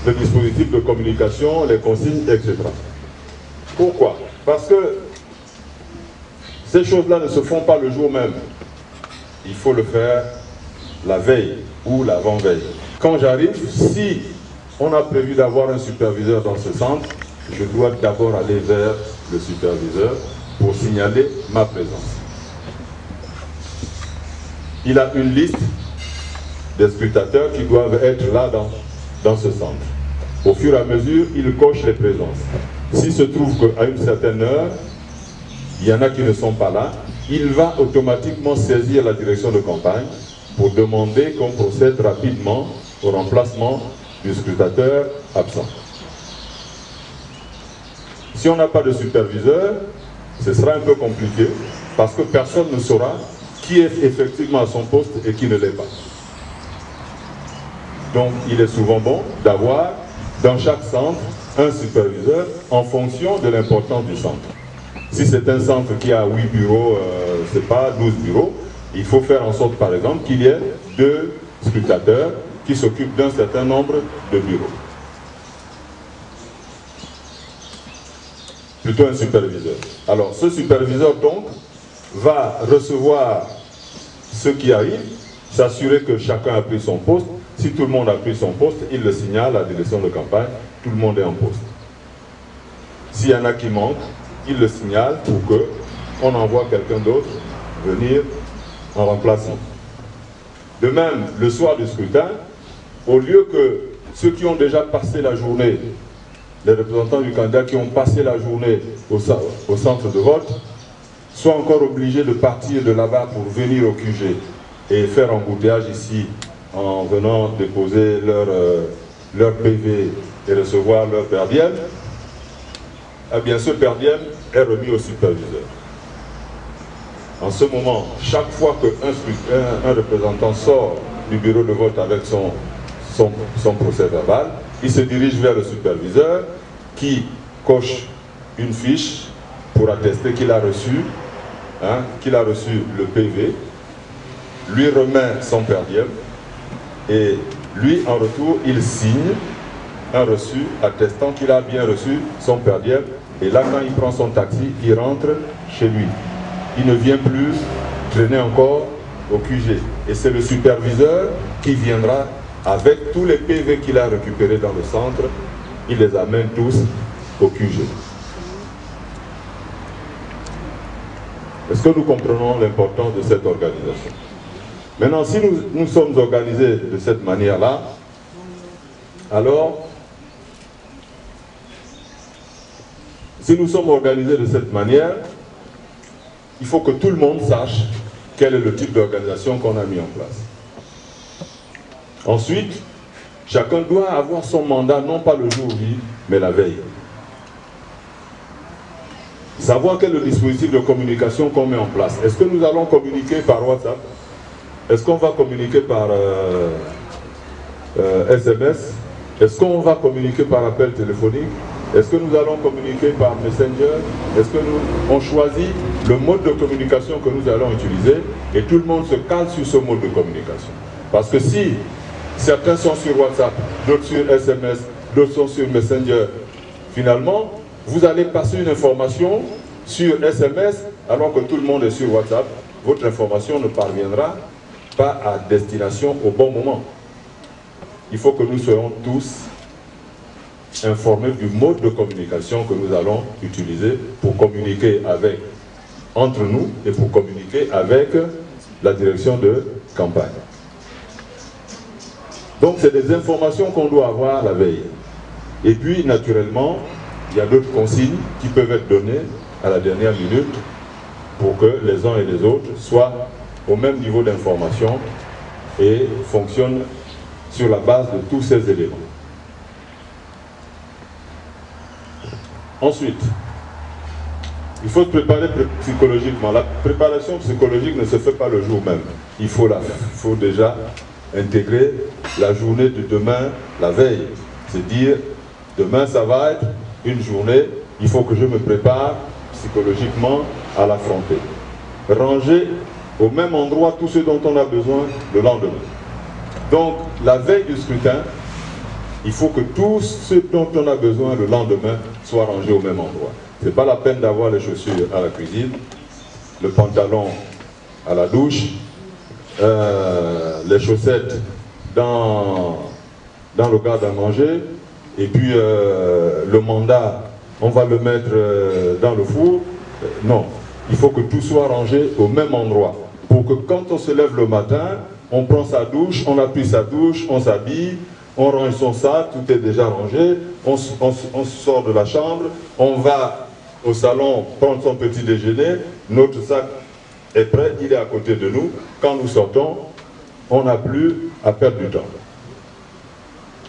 le dispositif de communication, les consignes, etc. Pourquoi? Parce que ces choses-là ne se font pas le jour même. Il faut le faire la veille ou l'avant-veille. Quand j'arrive, si on a prévu d'avoir un superviseur dans ce centre, je dois d'abord aller vers le superviseur pour signaler ma présence. Il a une liste des scrutateurs qui doivent être là dans ce centre. Au fur et à mesure, il coche les présences. S'il se trouve qu'à une certaine heure, il y en a qui ne sont pas là, il va automatiquement saisir la direction de campagne pour demander qu'on procède rapidement au remplacement du scrutateur absent. Si on n'a pas de superviseur, ce sera un peu compliqué parce que personne ne saura qui est effectivement à son poste et qui ne l'est pas. Donc il est souvent bon d'avoir dans chaque centre un superviseur en fonction de l'importance du centre. Si c'est un centre qui a 8 bureaux, c'est pas 12 bureaux, il faut faire en sorte, par exemple, qu'il y ait 2 scrutateurs qui s'occupent d'un certain nombre de bureaux. Plutôt un superviseur. Alors, ce superviseur, donc, va recevoir ceux qui arrivent, s'assurer que chacun a pris son poste. Si tout le monde a pris son poste, il le signale à la direction de campagne, tout le monde est en poste. S'il y en a qui manquent, il le signale pour qu'on envoie quelqu'un d'autre venir en remplacement. De même, le soir du scrutin, au lieu que ceux qui ont déjà passé la journée, les représentants du candidat qui ont passé la journée au centre de vote, soient encore obligés de partir de là-bas pour venir au QG et faire embouteillage ici en venant déposer leur PV et recevoir leur per diem, eh bien ce per diem est remis au superviseur. En ce moment, chaque fois qu'un représentant sort du bureau de vote avec son procès verbal, il se dirige vers le superviseur qui coche une fiche pour attester qu'il a reçu, le PV, lui remet son per diem et lui, en retour, il signe un reçu attestant qu'il a bien reçu son per diem. Et là, quand il prend son taxi, il rentre chez lui. Il ne vient plus traîner encore au QG. Et c'est le superviseur qui viendra avec tous les PV qu'il a récupérés dans le centre, il les amène tous au QG. Est-ce que nous comprenons l'importance de cette organisation? Maintenant, si nous sommes organisés de cette manière-là, alors, si nous sommes organisés de cette manière, il faut que tout le monde sache quel est le type d'organisation qu'on a mis en place. Ensuite, chacun doit avoir son mandat, non pas le jour J, mais la veille. Savoir quel est le dispositif de communication qu'on met en place. Est-ce que nous allons communiquer par WhatsApp? Est-ce qu'on va communiquer par SMS? Est-ce qu'on va communiquer par appel téléphonique? Est-ce que nous allons communiquer par Messenger? Est-ce que on choisit le mode de communication que nous allons utiliser et tout le monde se cale sur ce mode de communication? Parce que si certains sont sur WhatsApp, d'autres sur SMS, d'autres sont sur Messenger, finalement, vous allez passer une information sur SMS alors que tout le monde est sur WhatsApp. Votre information ne parviendra pas à destination au bon moment. Il faut que nous soyons tous informés du mode de communication que nous allons utiliser pour communiquer entre nous et pour communiquer avec la direction de campagne. Donc c'est des informations qu'on doit avoir la veille. Et puis naturellement, il y a d'autres consignes qui peuvent être données à la dernière minute pour que les uns et les autres soient au même niveau d'information et fonctionnent sur la base de tous ces éléments. Ensuite, il faut se préparer psychologiquement. La préparation psychologique ne se fait pas le jour même. Il faut déjà intégrer la journée de demain, la veille. C'est dire, demain ça va être une journée, il faut que je me prépare psychologiquement à l'affronter. Ranger au même endroit tout ce dont on a besoin le lendemain. Donc, la veille du scrutin, il faut que tout ce dont on a besoin le lendemain soit rangé au même endroit. Ce n'est pas la peine d'avoir les chaussures à la cuisine, le pantalon à la douche, les chaussettes dans le garde à manger, et puis le mandat, on va le mettre dans le four. Non, il faut que tout soit rangé au même endroit, pour que quand on se lève le matin, on prend sa douche, on a pris sa douche, on s'habille, on range son sac, tout est déjà rangé, on sort de la chambre, on va au salon prendre son petit déjeuner, notre sac est prêt, il est à côté de nous. Quand nous sortons, on n'a plus à perdre du temps.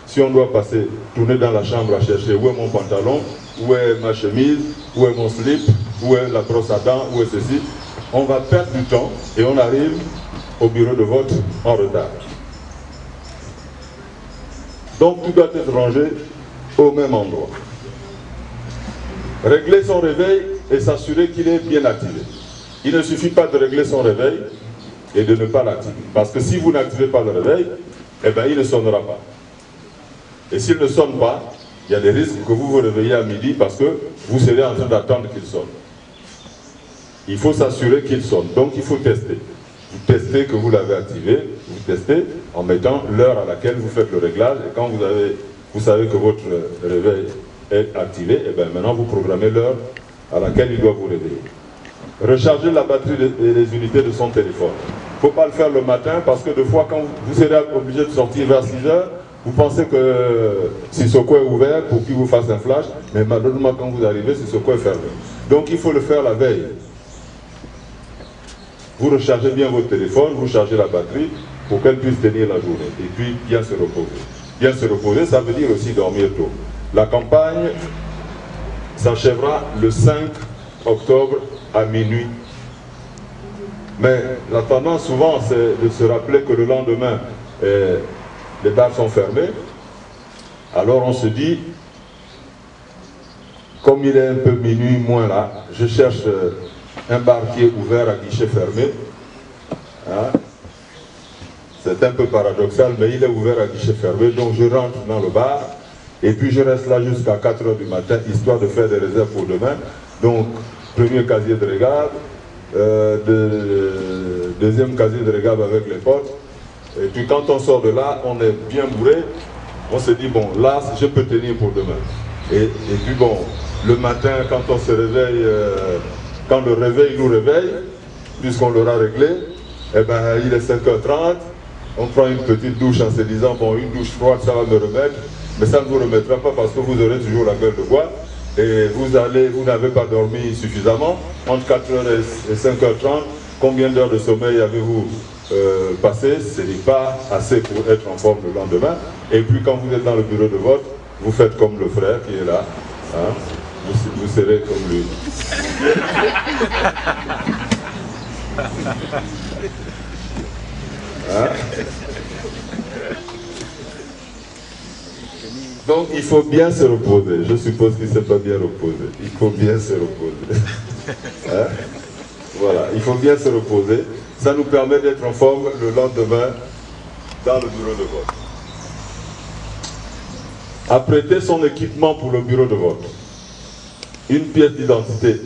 Si on doit tourner dans la chambre à chercher où est mon pantalon, où est ma chemise, où est mon slip, où est la brosse à dents, où est ceci, on va perdre du temps et on arrive au bureau de vote en retard. Donc tout doit être rangé au même endroit. Régler son réveil et s'assurer qu'il est bien activé. Il ne suffit pas de régler son réveil et de ne pas l'activer. Parce que si vous n'activez pas le réveil, eh bien, il ne sonnera pas. Et s'il ne sonne pas, il y a des risques que vous vous réveillez à midi parce que vous serez en train d'attendre qu'il sonne. Il faut s'assurer qu'il sonne. Donc, il faut tester. Vous testez que vous l'avez activé, vous testez en mettant l'heure à laquelle vous faites le réglage. Et quand vous savez que votre réveil est activé, et bien maintenant vous programmez l'heure à laquelle il doit vous réveiller. Recharger la batterie et les unités de son téléphone. Il ne faut pas le faire le matin parce que des fois, quand vous serez obligé de sortir vers 6 heures, vous pensez que Sissoko est ouvert pour qu'il vous fasse un flash, mais malheureusement, quand vous arrivez, Sissoko est fermé. Donc il faut le faire la veille. Vous rechargez bien votre téléphone, vous chargez la batterie pour qu'elle puisse tenir la journée. Et puis, bien se reposer. Bien se reposer, ça veut dire aussi dormir tôt. La campagne s'achèvera le 5 octobre à minuit. Mais la tendance souvent, c'est de se rappeler que le lendemain, les bars sont fermés. Alors on se dit, comme il est un peu minuit moins là, je cherche un bar qui est ouvert à guichet fermé. Hein? C'est un peu paradoxal, mais il est ouvert à guichet fermé. Donc je rentre dans le bar et puis je reste là jusqu'à 4 h du matin, histoire de faire des réserves pour demain. Donc, premier casier de réserve, deuxième casier de réserve avec les potes. Et puis quand on sort de là, on est bien bourré. On se dit, bon, là, je peux tenir pour demain. Et puis bon, le matin, quand on se réveille, quand le réveil nous réveille, puisqu'on l'aura réglé, eh ben, il est 5 h 30, on prend une petite douche en se disant, bon, une douche froide, ça va me remettre, mais ça ne vous remettra pas parce que vous aurez toujours la gueule de bois, et vous n'avez pas dormi suffisamment. Entre 4 h et 5 h 30, combien d'heures de sommeil avez-vous passé? Ce n'est pas assez pour être en forme le lendemain. Et puis quand vous êtes dans le bureau de vote, vous faites comme le frère qui est là, hein? Vous serez comme lui. Hein? Donc il faut bien se reposer. Je suppose qu'il ne s'est pas bien reposé. Il faut bien se reposer. Hein? Voilà, il faut bien se reposer. Ça nous permet d'être en forme le lendemain dans le bureau de vote. Apprêter son équipement pour le bureau de vote. Une pièce d'identité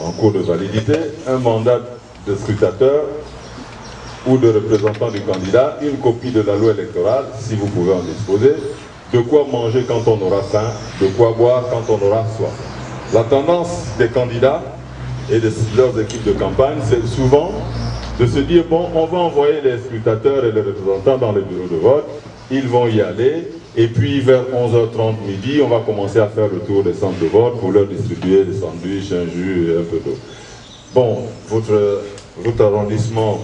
en cours de validité, un mandat de scrutateur ou de représentant du candidat, une copie de la loi électorale, si vous pouvez en disposer, de quoi manger quand on aura faim, de quoi boire quand on aura soif. La tendance des candidats et de leurs équipes de campagne, c'est souvent de se dire, bon, on va envoyer les scrutateurs et les représentants dans les bureaux de vote, ils vont y aller, et puis vers 11 h 30 midi, on va commencer à faire le tour des centres de vote pour leur distribuer des sandwichs, un jus et un peu d'eau. Bon, votre arrondissement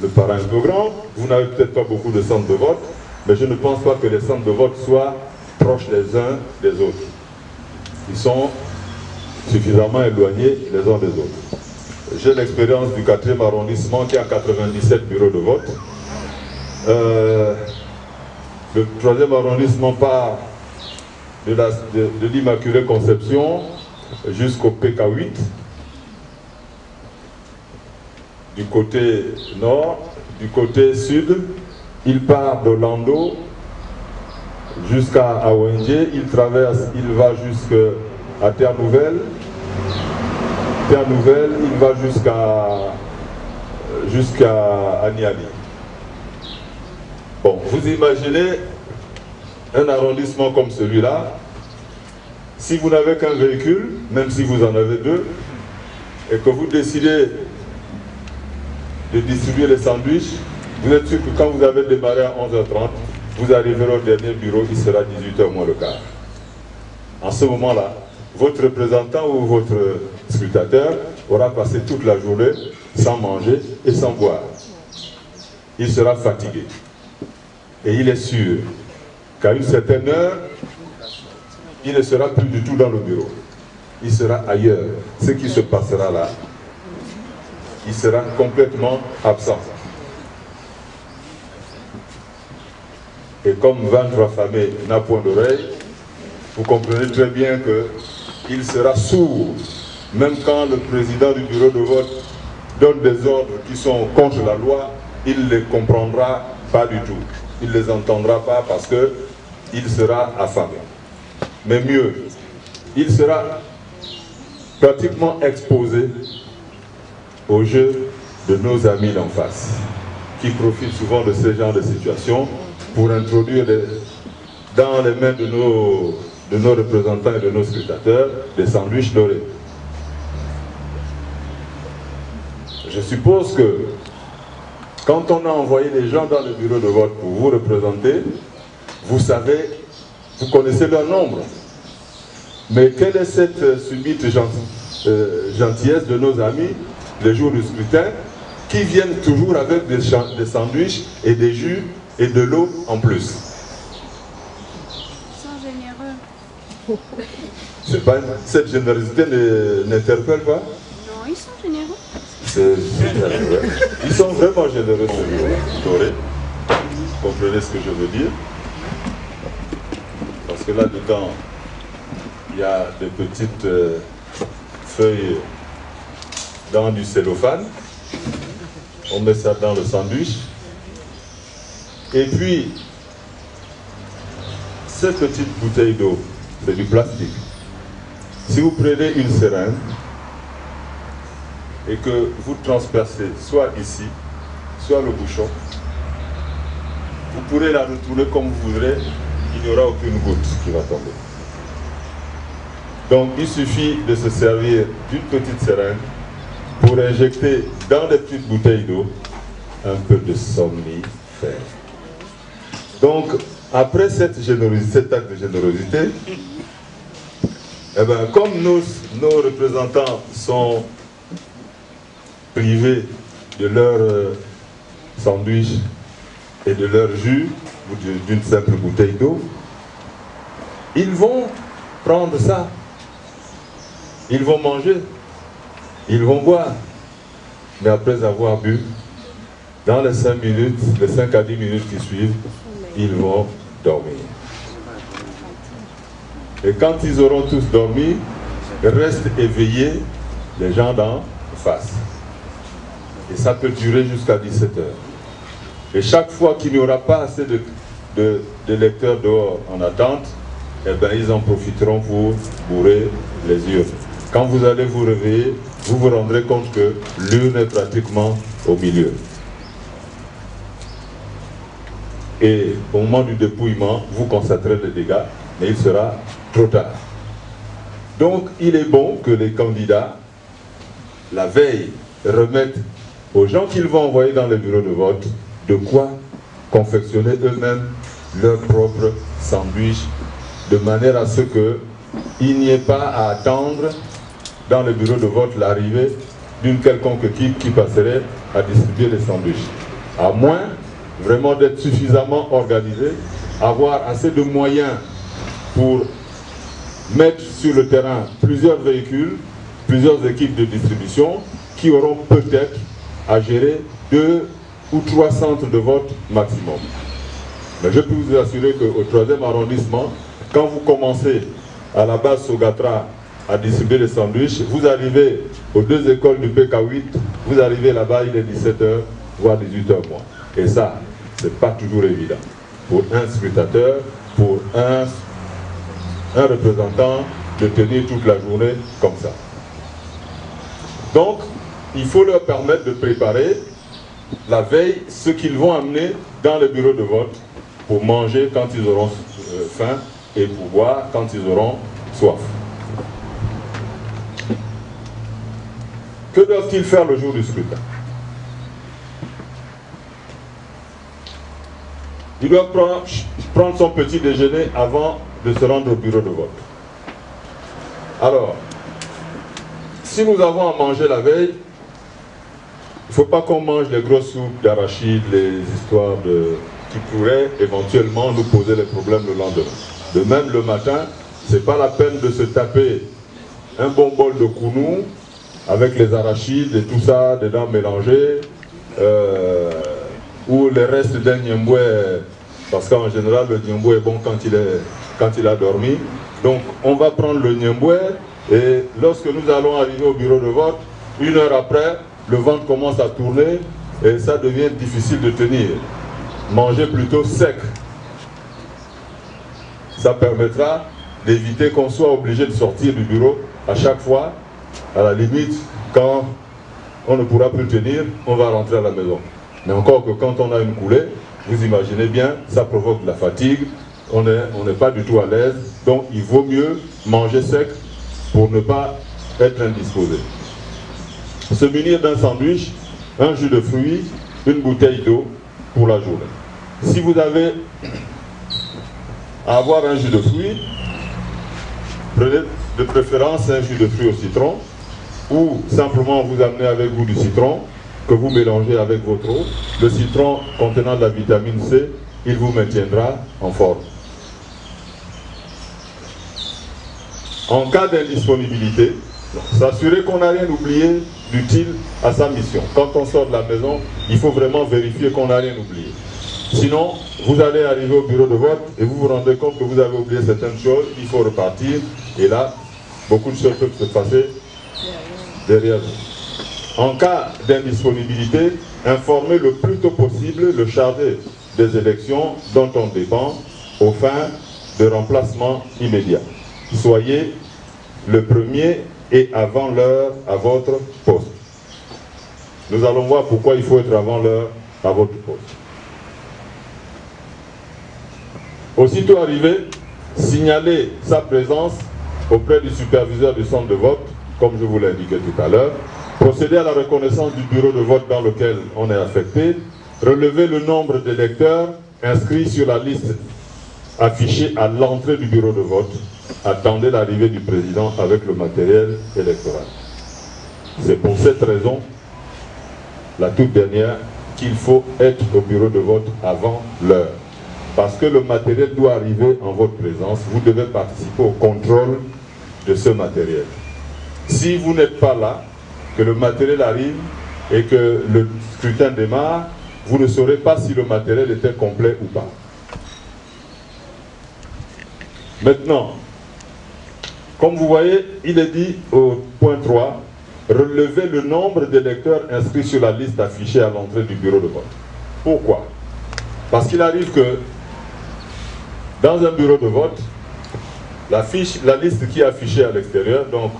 me paraît un peu grand, vous n'avez peut-être pas beaucoup de centres de vote, mais je ne pense pas que les centres de vote soient proches les uns des autres. Ils sont suffisamment éloignés les uns des autres. J'ai l'expérience du 4e arrondissement qui a 97 bureaux de vote. Le 3e arrondissement part de l'Immaculée Conception jusqu'au PK8, du côté nord. Du côté sud, il part de Lando jusqu'à Awenje, il va jusqu'à Terre Nouvelle. Terre Nouvelle, il va jusqu'à Aniali. Bon, vous imaginez un arrondissement comme celui-là, si vous n'avez qu'un véhicule, même si vous en avez deux, et que vous décidez de distribuer les sandwichs, vous êtes sûr que quand vous avez démarré à 11 h 30, vous arriverez au dernier bureau, il sera 18 h moins le quart. En ce moment-là, votre représentant ou votre scrutateur aura passé toute la journée sans manger et sans boire. Il sera fatigué. Et il est sûr qu'à une certaine heure, il ne sera plus du tout dans le bureau. Il sera ailleurs. Ce qui se passera là, il sera complètement absent. Et comme ventre affamé n'a point d'oreille, vous comprenez très bien qu'il sera sourd même quand le président du bureau de vote donne des ordres qui sont contre la loi, il ne les comprendra pas du tout. Il ne les entendra pas parce qu'il sera affamé. Mais mieux, il sera pratiquement exposé au jeu de nos amis d'en face, qui profitent souvent de ce genre de situation pour introduire dans les mains de nos représentants et de nos scrutateurs des sandwichs dorés. Je suppose que quand on a envoyé les gens dans le bureau de vote pour vous représenter, vous savez, vous connaissez leur nombre. Mais quelle est cette subite gentillesse de nos amis, les jours du scrutin, qui viennent toujours avec des sandwichs et des jus et de l'eau en plus? Ils sont généreux. Cette générosité n'interpelle pas? Non, ils sont généreux. Ils sont vraiment généreux, ce doré. Vous comprenez ce que je veux dire? Parce que là-dedans, il y a des petites feuilles dans du cellophane. On met ça dans le sandwich. Et puis, cette petite bouteille d'eau, c'est du plastique. Si vous prenez une seringue et que vous transpercez soit ici, soit le bouchon, vous pourrez la retourner comme vous voudrez, il n'y aura aucune goutte qui va tomber. Donc il suffit de se servir d'une petite seringue pour injecter dans des petites bouteilles d'eau un peu de somnifère. Donc après cet acte de générosité, eh bien, comme nos représentants sont privés de leur sandwich et de leur jus ou d'une simple bouteille d'eau, ils vont prendre ça, ils vont manger, ils vont boire, mais après avoir bu, dans les 5 minutes, les 5 à 10 minutes qui suivent, ils vont dormir. Et quand ils auront tous dormi, restent éveillés les gens d'en face. Et ça peut durer jusqu'à 17 heures. Et chaque fois qu'il n'y aura pas assez de lecteurs dehors en attente, eh bien, ils en profiteront pour bourrer les urnes. Quand vous allez vous réveiller, vous vous rendrez compte que l'urne est pratiquement au milieu. Et au moment du dépouillement, vous constaterez les dégâts, mais il sera trop tard. Donc, il est bon que les candidats, la veille, remettent aux gens qu'ils vont envoyer dans les bureaux de vote de quoi confectionner eux-mêmes leur propre sandwich, de manière à ce qu'il n'y ait pas à attendre dans le bureau de vote l'arrivée d'une quelconque équipe qui passerait à distribuer les sandwichs. À moins vraiment d'être suffisamment organisé, avoir assez de moyens pour mettre sur le terrain plusieurs véhicules, plusieurs équipes de distribution qui auront peut-être à gérer 2 ou 3 centres de vote maximum. Mais je peux vous assurer qu'au 3e arrondissement, quand vous commencez à la base Sogatra à distribuer les sandwichs, vous arrivez aux 2 écoles du PK8, vous arrivez là-bas, il est 17h, voire 18h moins. Et ça, c'est pas toujours évident. Pour un scrutateur, pour un représentant, de tenir toute la journée comme ça. Donc, il faut leur permettre de préparer la veille ce qu'ils vont amener dans le bureau de vote pour manger quand ils auront faim et pour boire quand ils auront soif. Que doivent-ils faire le jour du scrutin? Il doit prendre son petit déjeuner avant de se rendre au bureau de vote. Alors, si nous avons à manger la veille, il ne faut pas qu'on mange les grosses soupes d'arachide, les histoires qui pourraient éventuellement nous poser les problèmes le lendemain. De même, le matin, ce n'est pas la peine de se taper un bon bol de kounou avec les arachides et tout ça dedans mélangé, ou les restes d'un niemboué, parce qu'en général, le niemboué est bon quand il a dormi. Donc, on va prendre le niemboué Et lorsque nous allons arriver au bureau de vote, 1 heure après, le ventre commence à tourner et ça devient difficile de tenir. Mangez plutôt sec. Ça permettra d'éviter qu'on soit obligé de sortir du bureau à chaque fois. À la limite, quand on ne pourra plus tenir, on va rentrer à la maison. Mais encore que quand on a une coulée, vous imaginez bien, ça provoque de la fatigue, on n'est pas du tout à l'aise, donc il vaut mieux manger sec pour ne pas être indisposé. Se munir d'un sandwich, un jus de fruits, une bouteille d'eau pour la journée. Si vous avez à avoir un jus de fruits, prenez de préférence un jus de fruits au citron, ou simplement vous amenez avec vous du citron, que vous mélangez avec votre eau. Le citron contenant de la vitamine C, il vous maintiendra en forme. En cas d'indisponibilité, s'assurer qu'on n'a rien oublié d'utile à sa mission. Quand on sort de la maison, il faut vraiment vérifier qu'on n'a rien oublié. Sinon, vous allez arriver au bureau de vote et vous vous rendez compte que vous avez oublié certaines choses, il faut repartir, et là, beaucoup de choses peuvent se passer derrière vous. En cas d'indisponibilité, informez le plus tôt possible le chargé des élections dont on dépend aux fins de remplacement immédiat. Soyez le premier et avant l'heure à votre poste. Nous allons voir pourquoi il faut être avant l'heure à votre poste. Aussitôt arrivé, signalez sa présence auprès du superviseur du centre de vote, comme je vous l'ai indiqué tout à l'heure. Procédez à la reconnaissance du bureau de vote dans lequel on est affecté. Relevez le nombre d'électeurs inscrits sur la liste affichée à l'entrée du bureau de vote. Attendez l'arrivée du président avec le matériel électoral. C'est pour cette raison, la toute dernière, qu'il faut être au bureau de vote avant l'heure. Parce que le matériel doit arriver en votre présence. Vous devez participer au contrôle de ce matériel. Si vous n'êtes pas là, que le matériel arrive et que le scrutin démarre, vous ne saurez pas si le matériel était complet ou pas. Maintenant, comme vous voyez, il est dit au point 3, relevez le nombre d'électeurs inscrits sur la liste affichée à l'entrée du bureau de vote. Pourquoi? Parce qu'il arrive que dans un bureau de vote, la liste qui est affichée à l'extérieur, donc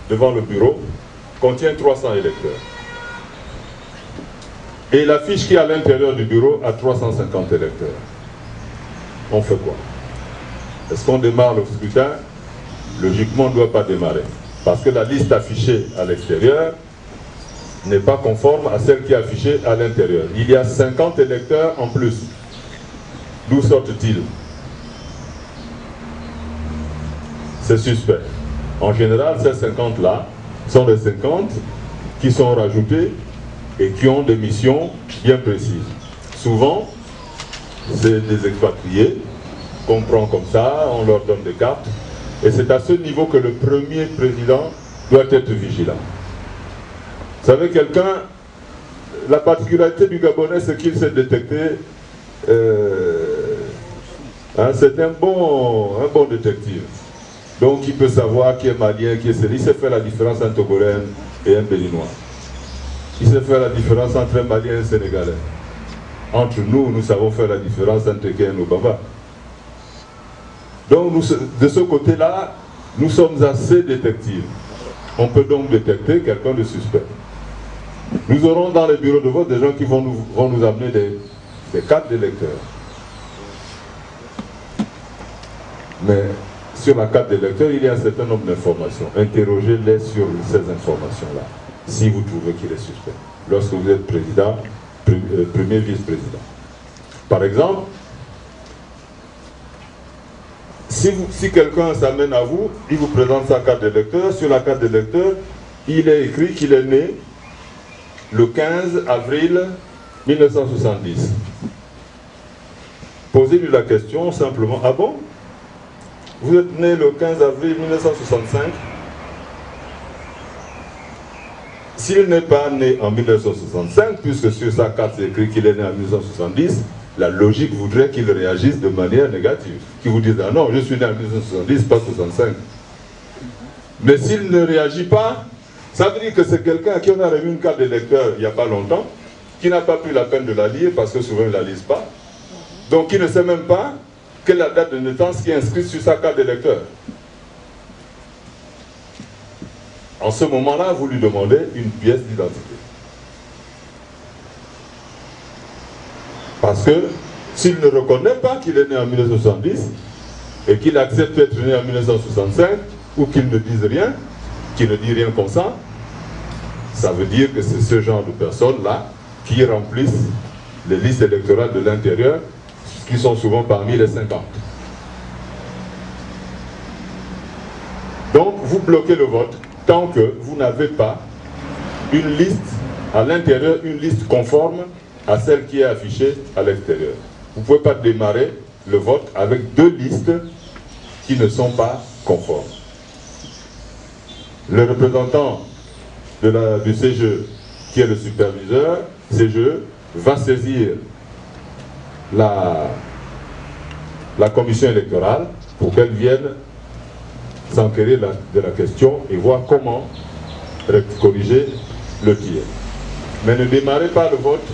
devant le bureau, contient 300 électeurs. Et la fiche qui est à l'intérieur du bureau a 350 électeurs. On fait quoi? Est-ce qu'on démarre le scrutin? Logiquement, on ne doit pas démarrer. Parce que la liste affichée à l'extérieur n'est pas conforme à celle qui est affichée à l'intérieur. Il y a 50 électeurs en plus. D'où sortent-ils? C'est suspect. En général, ces 50-là sont des 50 qui sont rajoutés et qui ont des missions bien précises. Souvent, c'est des expatriés qu'on prend comme ça, on leur donne des cartes. Et c'est à ce niveau que le premier président doit être vigilant. Vous savez, quelqu'un, la particularité du Gabonais, c'est qu'il sait détecter, c'est un bon détective. Donc il peut savoir qui est malien, qui est sérieux. Il sait faire la différence entre un Togolais et un Béninois. Il sait faire la différence entre un Malien et un Sénégalais. Entre nous, nous savons faire la différence entre Ken et Obama. Donc de ce côté-là, nous sommes assez détectives. On peut donc détecter quelqu'un de suspect. Nous aurons dans les bureaux de vote des gens qui vont nous amener des cartes d'électeurs. Mais sur la carte d'électeur, il y a un certain nombre d'informations. Interrogez-les sur ces informations-là, si vous trouvez qu'il est suspect, lorsque vous êtes président, premier vice-président. Par exemple, si quelqu'un s'amène à vous, il vous présente sa carte d'électeur. Sur la carte d'électeur, il est écrit qu'il est né le 15 avril 1970. Posez-lui la question simplement, ah bon? Vous êtes né le 15 avril 1965. S'il n'est pas né en 1965, puisque sur sa carte c'est écrit qu'il est né en 1970, la logique voudrait qu'il réagisse de manière négative. Qu'il vous dise, ah non, je suis né en 1970, pas 65. Mais s'il ne réagit pas, ça veut dire que c'est quelqu'un à qui on a remis une carte d'électeur il n'y a pas longtemps, qui n'a pas pris la peine de la lire parce que souvent ils ne la lisent pas. Donc qui ne sait même pas quelle est la date de naissance qui est inscrite sur sa carte d'électeur. En ce moment-là, vous lui demandez une pièce d'identité. Parce que s'il ne reconnaît pas qu'il est né en 1970 et qu'il accepte d'être né en 1965 ou qu'il ne dise rien, qu'il ne dit rien comme ça veut dire que c'est ce genre de personnes-là qui remplissent les listes électorales de l'intérieur, qui sont souvent parmi les 50. Donc, vous bloquez le vote tant que vous n'avez pas une liste à l'intérieur, une liste conforme à celle qui est affichée à l'extérieur. Vous ne pouvez pas démarrer le vote avec deux listes qui ne sont pas conformes. Le représentant du CGE, qui est le superviseur, CGE, va saisir la commission électorale pour qu'elle vienne s'enquérir de la question et voir comment corriger le tir. Mais ne démarrez pas le vote,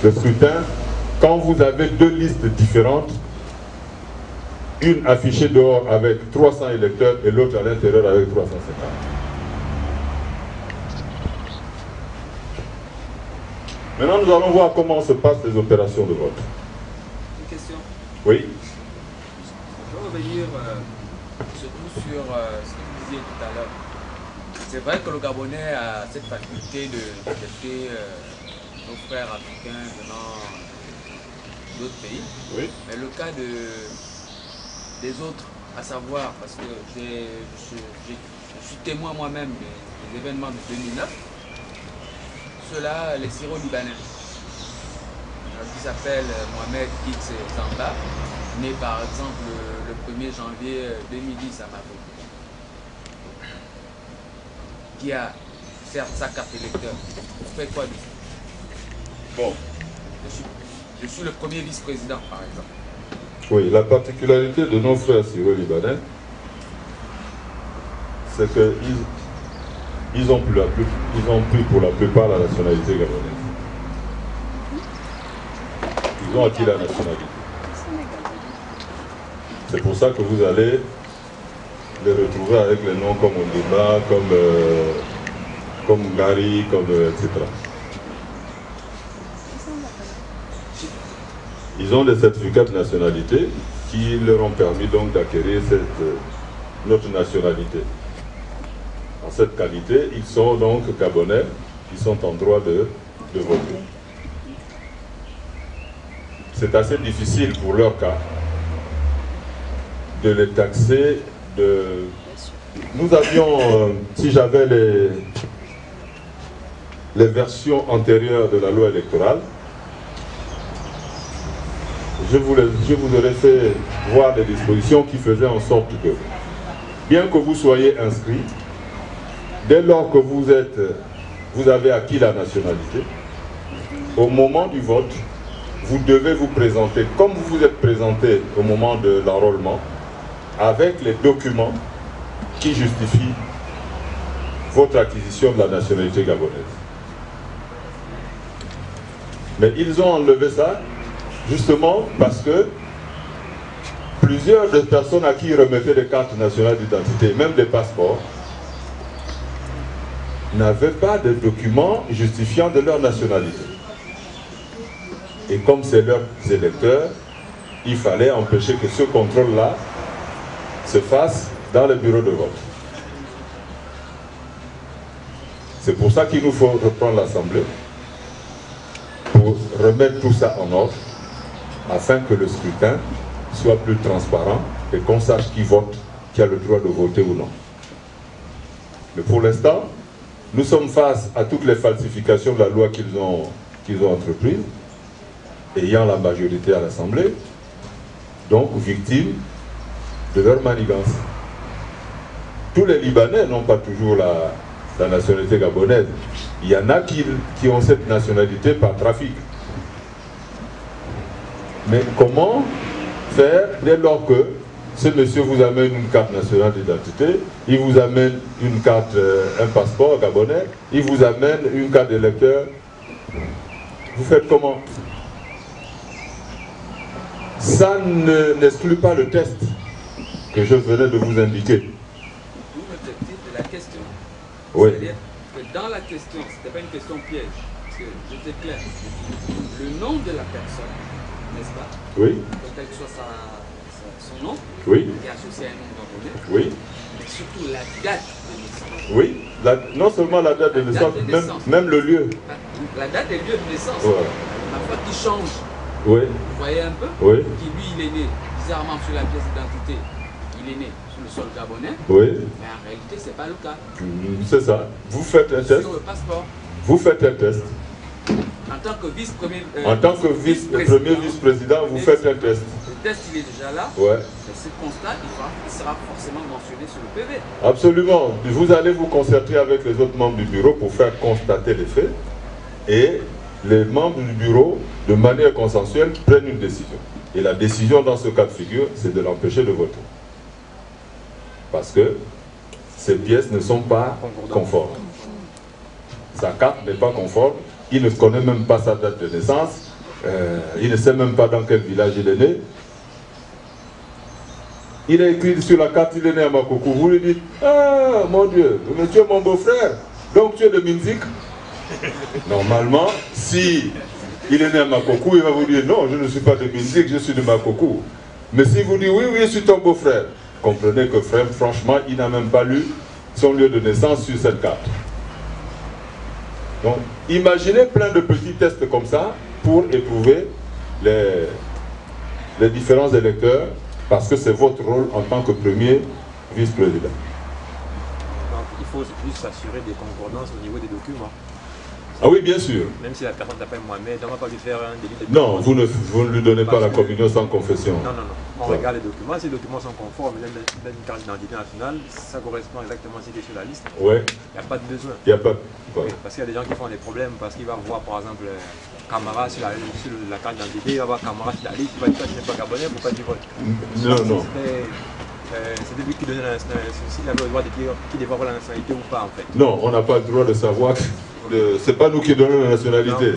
le scrutin, quand vous avez deux listes différentes, une affichée dehors avec 300 électeurs et l'autre à l'intérieur avec 350. Maintenant, nous allons voir comment se passent les opérations de vote. Une question. Oui. Je veux revenir surtout sur ce que vous disiez tout à l'heure. C'est vrai que le Gabonais a cette faculté de détecter nos frères africains venant d'autres pays. Oui. Mais le cas des autres, à savoir, parce que je suis témoin moi-même des événements de 2009, ceux-là, les Syro-Libanais, qui s'appelle Mohamed X Zamba, né par exemple le 1er janvier 2010 à Mabou, qui a certes sa carte électeur. Vous faites quoi dessus? Bon. Je suis le premier vice-président, par exemple. Oui, la particularité de nos frères syro-libanais, c'est qu'ils ont pris pour la plupart la nationalité gabonaise. Ils ont acquis la nationalité. C'est pour ça que vous allez les retrouver avec les noms comme Ondimba, comme Ngari, etc. Ils ont des certificats de nationalité qui leur ont permis donc d'acquérir notre nationalité. En cette qualité, ils sont donc Gabonais, qui sont en droit de voter. C'est assez difficile pour leur cas de les taxer de... Nous avions, si j'avais les versions antérieures de la loi électorale, je vous aurais fait voir des dispositions qui faisaient en sorte que, bien que vous soyez inscrit, dès lors que vous avez acquis la nationalité, au moment du vote, vous devez vous présenter comme vous vous êtes présenté au moment de l'enrôlement, avec les documents qui justifient votre acquisition de la nationalité gabonaise. Mais ils ont enlevé ça justement parce que plusieurs des personnes à qui ils remettaient des cartes nationales d'identité, même des passeports, n'avaient pas de documents justifiant de leur nationalité. Et comme c'est leurs électeurs, il fallait empêcher que ce contrôle-là se fasse dans le bureau de vote. C'est pour ça qu'il nous faut reprendre l'Assemblée pour remettre tout ça en ordre, afin que le scrutin soit plus transparent et qu'on sache qui vote, qui a le droit de voter ou non. Mais pour l'instant, nous sommes face à toutes les falsifications de la loi qu'ils ont entreprises, ayant la majorité à l'Assemblée, donc victimes de leur manigance. Tous les Libanais n'ont pas toujours la nationalité gabonaise. Il y en a qui ont cette nationalité par trafic. Mais comment faire dès lors que ce monsieur vous amène une carte nationale d'identité, il vous amène une carte, un passeport gabonais, il vous amène une carte d'électeur. Vous faites comment? Ça n'exclut pas le test que je venais de vous indiquer. D'où l'objectif de la question. Oui. C'est-à-dire que dans la question, ce n'était pas une question piège. Parce que j'étais clair. Le nom de la personne, n'est-ce pas? Oui. Quel que soit son nom, Oui. qui est associé à un nom gabonais. Oui. Mais surtout la date de naissance. Oui. Non seulement la date de naissance, même le lieu. La date et le lieu de naissance. Voilà. La fois qui change. Oui. Vous voyez un peu? Oui. Qui lui, il est né, bizarrement sur la pièce d'identité, il est né sur le sol gabonais. Oui. Mais en réalité, ce n'est pas le cas. C'est ça. Vous faites un test. Sur le passeport. Vous faites un test. En tant que vice-premier. En tant que premier vice-président, vous faites un test. Le test, il est déjà là. Ouais. Mais ce constat, il sera forcément mentionné sur le PV. Absolument. Vous allez vous concerter avec les autres membres du bureau pour faire constater les faits. Et les membres du bureau, de manière consensuelle, prennent une décision. Et la décision dans ce cas de figure, c'est de l'empêcher de voter. Parce que ces pièces ne sont pas conformes. Sa carte n'est pas conforme. Il ne connaît même pas sa date de naissance. Il ne sait même pas dans quel village il est né. Il a écrit sur la carte, il est né à Makoko. Vous lui dites, ah mon Dieu, mais tu es mon beau-frère, donc tu es de Minzik. Normalement, si il est né à Makoko, il va vous dire, non, je ne suis pas de Minzik, je suis de Makoko. Mais s'il vous dit, oui, oui, je suis ton beau-frère, comprenez que frère, franchement, il n'a même pas lu son lieu de naissance sur cette carte. Donc, imaginez plein de petits tests comme ça pour éprouver les différents électeurs, parce que c'est votre rôle en tant que premier vice-président. Donc, il faut juste s'assurer des concordances au niveau des documents. Ah oui, bien sûr. Même si la personne s'appelle Mohamed, on ne va pas lui faire un délit de... Non, vous ne lui donnez pas la communion sans confession. Non, non, non. On regarde les documents. Si les documents sont conformes, même une carte d'identité nationale, ça correspond exactement à ce qui est sur la liste. Ouais. Il n'y a pas de besoin. Il n'y a pas. Oui, parce qu'il y a des gens qui font des problèmes parce qu'il va voir, par exemple, Camara sur la carte d'identité, il va voir Camara sur la liste, il va dire, je n'ai pas gabonais, pourquoi tu votes? Non, non. C'était lui qui donnait la nationalité, s'il avait le droit de dire qui devait avoir la nationalité ou pas, en fait. Non, on n'a pas le droit de savoir. C'est pas nous qui donnons la nationalité.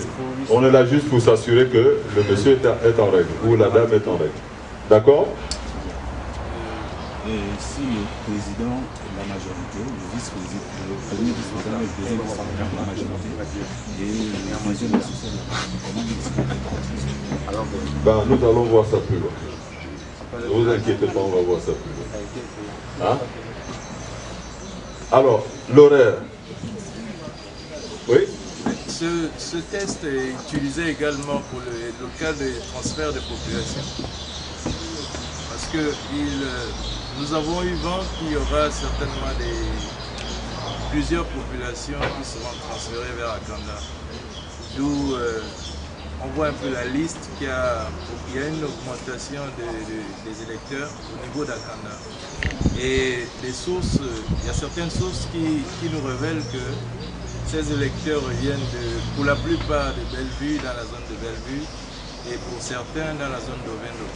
On est là juste pour s'assurer que le monsieur est en règle, ou la dame est en règle. D'accord? Si le président est la majorité, le vice-président, le premier vice-président et le deuxième vice-président de la majorité, et la deuxième associée de la majorité, comment ben, nous allons voir ça plus loin. Ne vous inquiétez pas, on va voir ça plus loin. Hein? Alors, l'horaire. Oui? Ce test est utilisé également pour le cas de transfert de population. Parce que nous avons eu vent qu'il y aura certainement plusieurs populations qui seront transférées vers Akanda. D'où on voit un peu la liste qu'il y a une augmentation des électeurs au niveau d'Akanda. Et les sources, il y a certaines sources qui nous révèlent que ces électeurs viennent pour la plupart de Bellevue, dans la zone de Bellevue, et pour certains dans la zone d'Ovendo.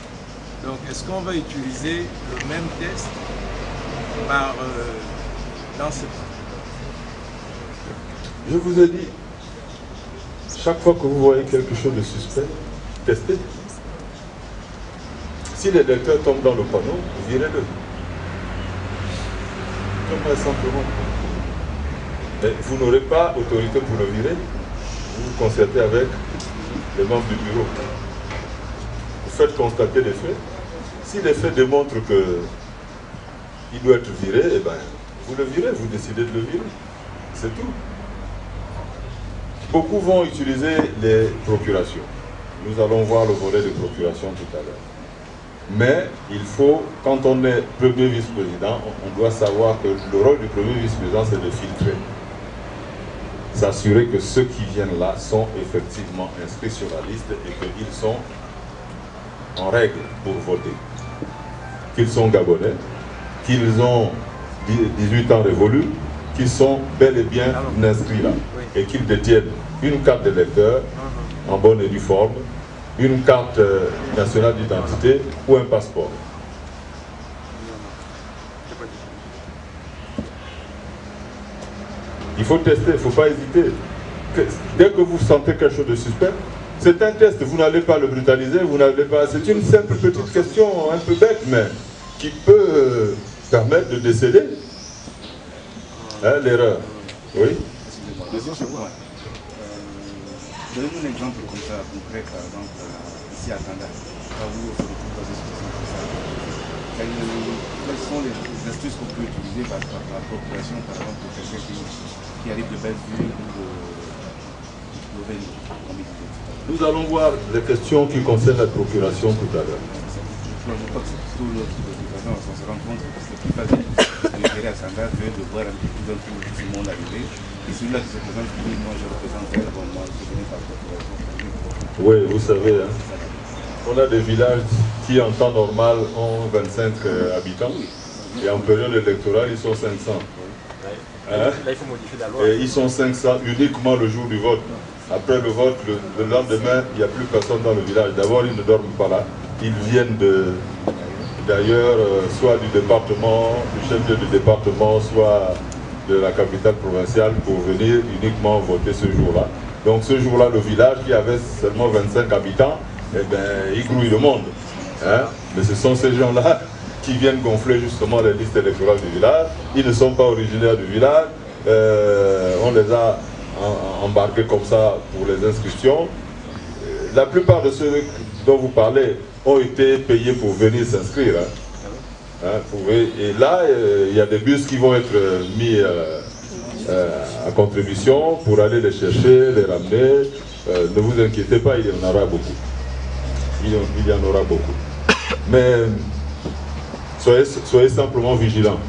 Donc, est-ce qu'on va utiliser le même test dans ce cas? Je vous ai dit, chaque fois que vous voyez quelque chose de suspect, testez. Si l'électeur tombe dans le panneau, virez-le. Tout simplement. Mais vous n'aurez pas autorité pour le virer. Vous vous concertez avec les membres du bureau. Vous faites constater les faits. Si les faits démontrent qu'il doit être viré, eh ben, vous le virez, vous décidez de le virer. C'est tout. Beaucoup vont utiliser les procurations. Nous allons voir le volet de procuration tout à l'heure. Mais il faut, quand on est premier vice-président, on doit savoir que le rôle du premier vice-président, c'est de filtrer. S'assurer que ceux qui viennent là sont effectivement inscrits sur la liste et qu'ils sont en règle pour voter. Qu'ils sont gabonais, qu'ils ont 18 ans révolus, qu'ils sont bel et bien inscrits là et qu'ils détiennent une carte d'électeur en bonne et due forme, une carte nationale d'identité ou un passeport. Il faut tester, il ne faut pas hésiter. Dès que vous sentez quelque chose de suspect, c'est un test, vous n'allez pas le brutaliser, vous n'allez pas... C'est une simple petite question, un peu bête, mais qui peut permettre de déceler l'erreur. Oui. Excusez-moi. Donnez-nous un exemple comme ça, concret, par exemple, ici à Tanda, quand vous vous retrouvez dans une situation comme ça. Quelles sont les astuces qu'on peut utiliser par la population, par exemple, pour quelqu'un qui arrive de Bellevue ou de Slovène, comme il disait tout à l'heure? Nous allons voir les questions qui concernent la procuration tout à l'heure. Je crois que c'est plutôt l'autre de toute façon, on se rend compte que c'est plus facile de gérer à Tanda que de voir un petit peu tout le monde arriver. Et celui-là qui se présente, oui, moi je représente elle, bon, moi je connais par procuration. Oui, vous savez, hein, on a des villages qui en temps normal ont 25 habitants et en période électorale ils sont 500. Hein? Là il faut modifier la loi. Et ils sont 500 uniquement le jour du vote. Après le vote, le lendemain, il n'y a plus personne dans le village. D'abord, ils ne dorment pas là. Ils viennent d'ailleurs, soit du département, du chef-lieu du département, soit de la capitale provinciale pour venir uniquement voter ce jour-là. Donc ce jour-là, le village qui avait seulement 25 habitants, eh bien, il grouille le monde. Hein? Mais ce sont ces gens-là qui viennent gonfler justement les listes électorales du village. Ils ne sont pas originaires du village. On les a embarqués comme ça pour les inscriptions. La plupart de ceux dont vous parlez ont été payés pour venir s'inscrire. Hein? Et là, il y a des bus qui vont être mis à contribution pour aller les chercher, les ramener. Ne vous inquiétez pas, il y en aura beaucoup. Il y en aura beaucoup. Mais soyez simplement vigilants.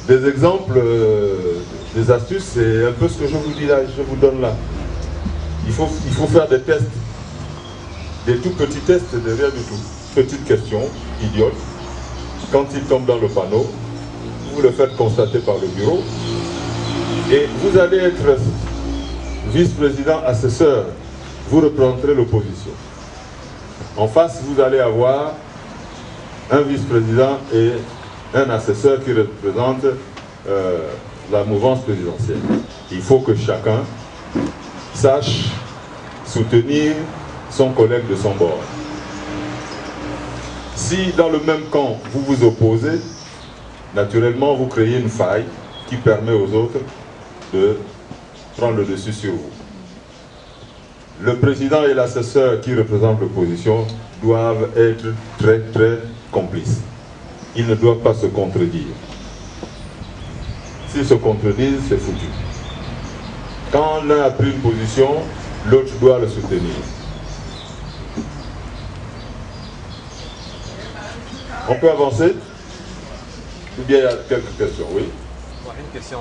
Des exemples, des astuces, c'est un peu ce que je vous dis là, je vous donne là. Il faut faire des tests, des tout petits tests de rien du tout. Petite question, idiote. Quand il tombe dans le panneau, vous le faites constater par le bureau et vous allez être vice-président assesseur. Vous représenterez l'opposition. En face, vous allez avoir un vice-président et un assesseur qui représente la mouvance présidentielle. Il faut que chacun sache soutenir son collègue de son bord. Si dans le même camp, vous vous opposez, naturellement, vous créez une faille qui permet aux autres de prendre le dessus sur vous. Le président et l'assesseur qui représentent l'opposition doivent être très, très complices. Ils ne doivent pas se contredire. S'ils se contredisent, c'est foutu. Quand l'un a pris une position, l'autre doit le soutenir. On peut avancer? Ou bien il y a quelques questions, oui? Bon, une question.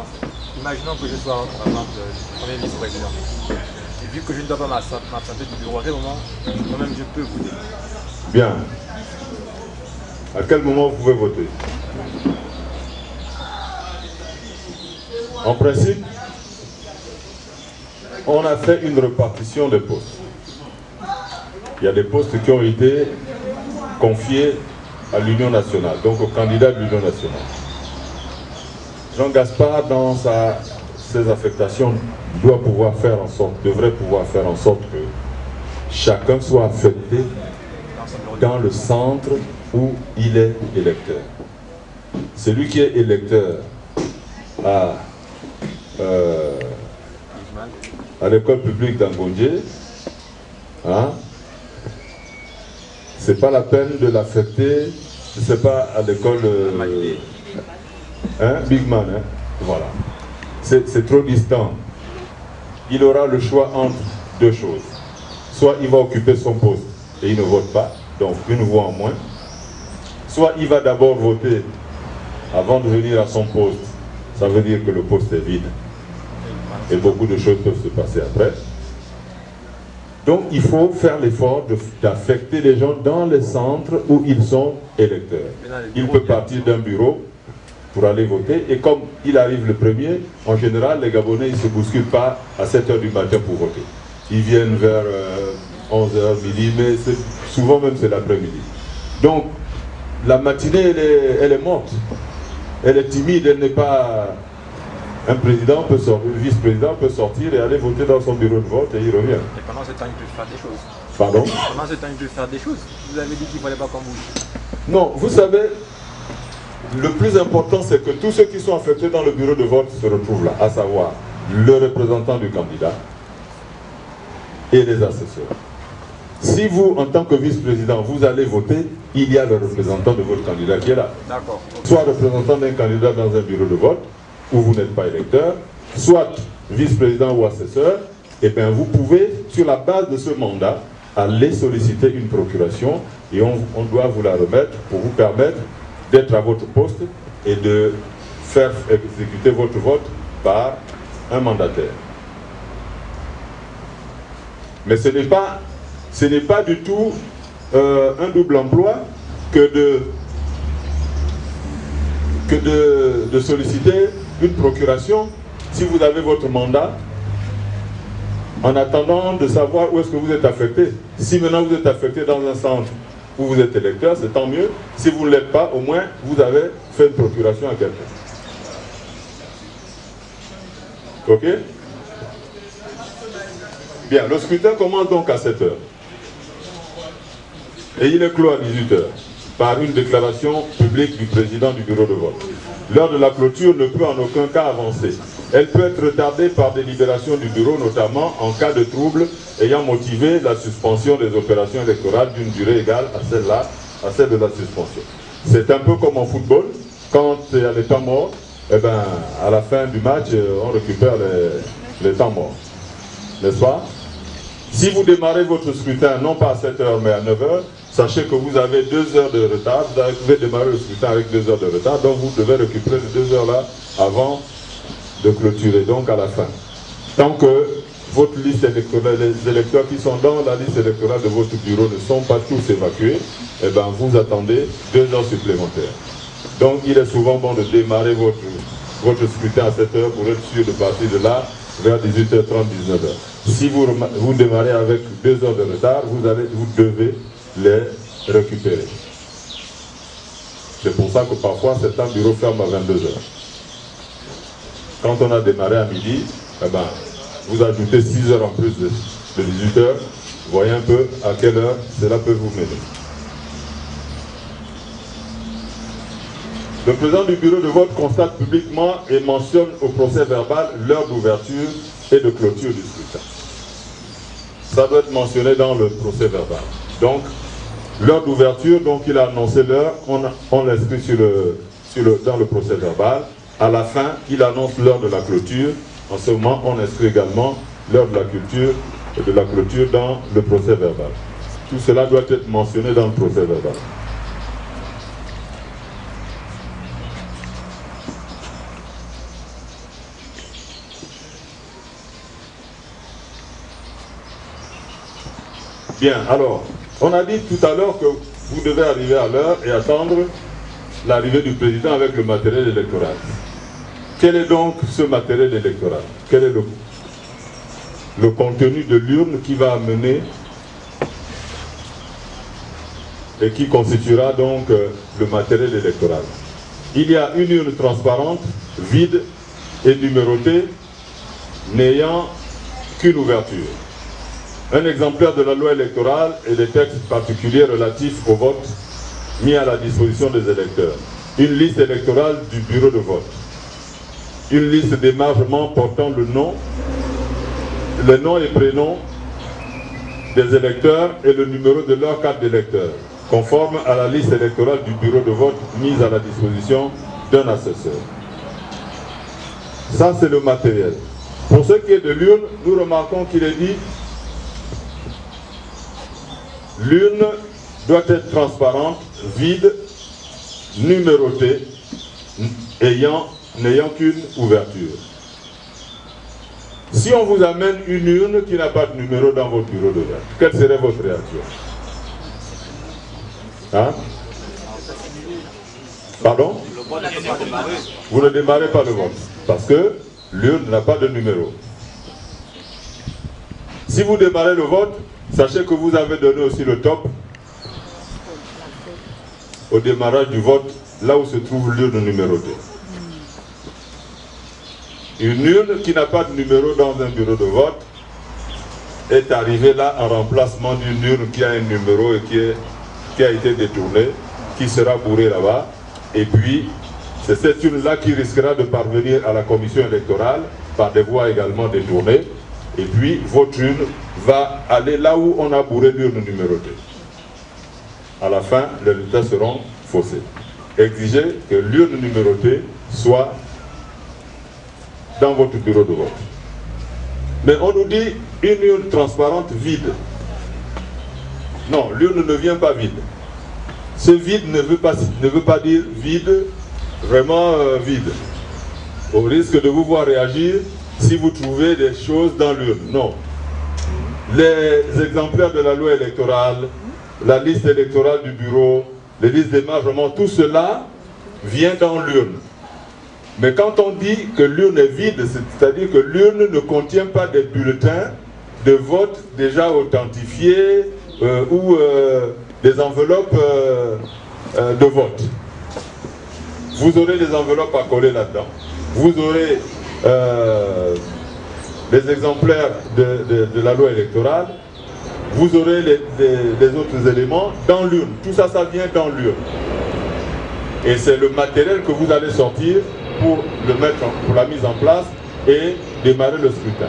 Imaginons que je sois, par exemple, le premier vice-président. Et vu que je ne dois pas m'absenter du bureau, à quel moment, quand même, je peux voter? Bien. À quel moment vous pouvez voter? En principe, on a fait une répartition des postes. Il y a des postes qui ont été confiés à l'Union nationale, donc au candidat de l'Union nationale. Jean Gaspard, dans ses affectations, devrait pouvoir faire en sorte que chacun soit affecté dans le centre où il est électeur. Celui qui est électeur à l'école publique d'Angondje, hein, c'est pas la peine de l'affecter, c'est pas à l'école Bigman, hein, voilà. C'est trop distant. Il aura le choix entre deux choses. Soit il va occuper son poste et il ne vote pas, donc une voix en moins. Soit il va d'abord voter avant de venir à son poste. Ça veut dire que le poste est vide. Et beaucoup de choses peuvent se passer après. Donc il faut faire l'effort d'affecter les gens dans les centres où ils sont électeurs. Il peut partir d'un bureau pour aller voter, et comme il arrive le premier, en général les Gabonais ne se bousculent pas à 7 h du matin pour voter. Ils viennent vers 11 h, midi, mais souvent même c'est l'après-midi. Donc la matinée elle est morte, elle est timide, elle n'est pas Un président peut sortir, le vice-président peut sortir et aller voter dans son bureau de vote et il revient. Et pendant ce temps, il peut faire des choses. Pardon? Pendant ce temps, il peut faire des choses. Vous avez dit qu'il ne fallait pas qu'on bouge. Non, vous savez, le plus important, c'est que tous ceux qui sont affectés dans le bureau de vote se retrouvent là, à savoir le représentant du candidat et les assesseurs. Si vous, en tant que vice-président, vous allez voter, il y a le représentant de votre candidat qui est là. D'accord. Soit représentant d'un candidat dans un bureau de vote, où vous n'êtes pas électeur, soit vice-président ou assesseur, et bien vous pouvez, sur la base de ce mandat, aller solliciter une procuration et on doit vous la remettre pour vous permettre d'être à votre poste et de faire exécuter votre vote par un mandataire. Mais ce n'est pas du tout un double emploi que de solliciter une procuration si vous avez votre mandat en attendant de savoir où est-ce que vous êtes affecté. Si maintenant vous êtes affecté dans un centre où vous êtes électeur, c'est tant mieux. Si vous ne l'êtes pas, au moins vous avez fait une procuration à quelqu'un. Ok? Bien, le scrutin commence donc à 7 h. Et il est clos à 18 h par une déclaration publique du président du bureau de vote. L'heure de la clôture ne peut en aucun cas avancer. Elle peut être retardée par délibération du bureau, notamment en cas de trouble ayant motivé la suspension des opérations électorales d'une durée égale à celle de la suspension. C'est un peu comme en football, quand il y a les temps morts, eh ben, à la fin du match, on récupère les temps morts. N'est-ce pas? Si vous démarrez votre scrutin, non pas à 7 h mais à 9 h, sachez que vous avez 2 heures de retard. Vous avez démarré le scrutin avec 2 heures de retard, donc vous devez récupérer ces 2 heures-là avant de clôturer, donc à la fin. Tant que votre liste électorale, les électeurs qui sont dans la liste électorale de votre bureau ne sont pas tous évacués, eh ben vous attendez 2 heures supplémentaires. Donc il est souvent bon de démarrer votre scrutin à 7 h pour être sûr de partir de là vers 18 h 30, 19 h. Si vous démarrez avec 2 heures de retard, vous devez les récupérer. C'est pour ça que parfois certains bureaux ferment à 22 h. Quand on a démarré à midi, eh ben, vous ajoutez 6 heures en plus de 18 h. Voyez un peu à quelle heure cela peut vous mener. Le président du bureau de vote constate publiquement et mentionne au procès verbal l'heure d'ouverture et de clôture du scrutin. Ça doit être mentionné dans le procès verbal. Donc, l'heure d'ouverture, donc il a annoncé l'heure, on l'inscrit dans le procès verbal. À la fin, il annonce l'heure de la clôture. En ce moment, on inscrit également l'heure de la clôture dans le procès verbal. Tout cela doit être mentionné dans le procès verbal. Bien, alors, on a dit tout à l'heure que vous devez arriver à l'heure et attendre l'arrivée du président avec le matériel électoral. Quel est donc ce matériel électoral? Quel est le contenu de l'urne qui va amener et qui constituera donc le matériel électoral? Il y a une urne transparente, vide et numérotée, n'ayant qu'une ouverture. Un exemplaire de la loi électorale et des textes particuliers relatifs au vote mis à la disposition des électeurs. Une liste électorale du bureau de vote. Une liste d'émargement portant le nom et prénom des électeurs et le numéro de leur carte d'électeur, conforme à la liste électorale du bureau de vote mise à la disposition d'un assesseur. Ça, c'est le matériel. Pour ce qui est de l'urne, nous remarquons qu'il est dit l'urne doit être transparente, vide, numérotée, n'ayant qu'une ouverture. Si on vous amène une urne qui n'a pas de numéro dans votre bureau de vote, quelle serait votre réaction? Hein? Pardon? Vous ne démarrez pas le vote, parce que l'urne n'a pas de numéro. Si vous démarrez le vote, sachez que vous avez donné aussi le top au démarrage du vote, là où se trouve l'urne numérotée. Une urne qui n'a pas de numéro dans un bureau de vote est arrivée là en remplacement d'une urne qui a un numéro et qui a été détournée, qui sera bourrée là-bas. Et puis, c'est cette urne-là qui risquera de parvenir à la commission électorale par des voies également détournées. Et puis, votre urne va aller là où on a bourré l'urne numérotée. À la fin, les résultats seront faussés. Exigez que l'urne numérotée soit dans votre bureau de vote. Mais on nous dit une urne transparente vide. Non, l'urne ne vient pas vide. Ce vide ne veut pas dire vide, vraiment vide. Au risque de vous voir réagir si vous trouvez des choses dans l'urne. Non. Les exemplaires de la loi électorale, la liste électorale du bureau, les listes des margements, tout cela vient dans l'urne. Mais quand on dit que l'urne est vide, c'est-à-dire que l'urne ne contient pas des bulletins de vote déjà authentifiés ou des enveloppes de vote. Vous aurez des enveloppes à coller là-dedans. Vous aurez les exemplaires de la loi électorale. Vous aurez les autres éléments dans l'urne. Tout ça, ça vient dans l'urne. Et c'est le matériel que vous allez sortir pour le mettre pour la mise en place et démarrer le scrutin.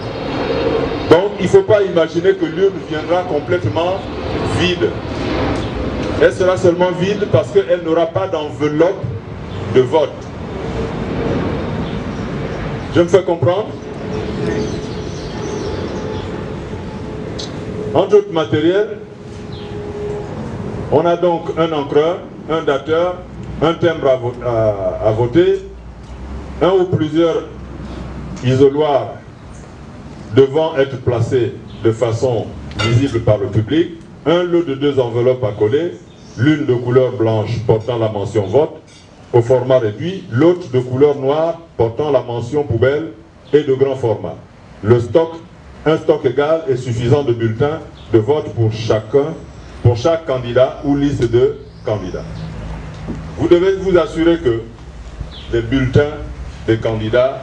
Donc il ne faut pas imaginer que l'urne viendra complètement vide. Elle sera seulement vide parce qu'elle n'aura pas d'enveloppe de vote. Je me fais comprendre? Entre autres matériels, on a donc un encreur, un dateur, un timbre à voter, un ou plusieurs isoloirs devant être placés de façon visible par le public, un lot de 2 enveloppes à coller, l'une de couleur blanche portant la mention vote au format réduit, l'autre de couleur noire portant la mention poubelle et de grand format. Le stock, un stock égal et suffisant de bulletins de vote pour chaque candidat ou liste de candidats. Vous devez vous assurer que les bulletins des candidats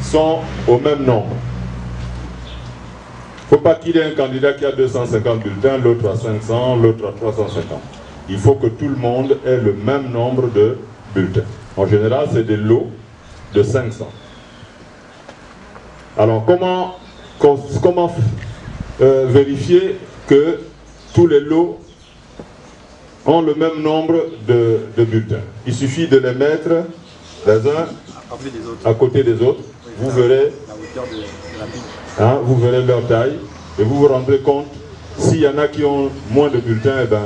sont au même nombre. Il ne faut pas qu'il y ait un candidat qui a 250 bulletins, l'autre à 500, l'autre à 350. Il faut que tout le monde ait le même nombre de bulletins. En général, c'est des lots de 500. Alors, comment vérifier que tous les lots ont le même nombre de bulletins? Il suffit de les mettre les uns à côté des autres. Vous verrez vous verrez leur taille et vous vous rendrez compte, s'il y en a qui ont moins de bulletins, eh ben,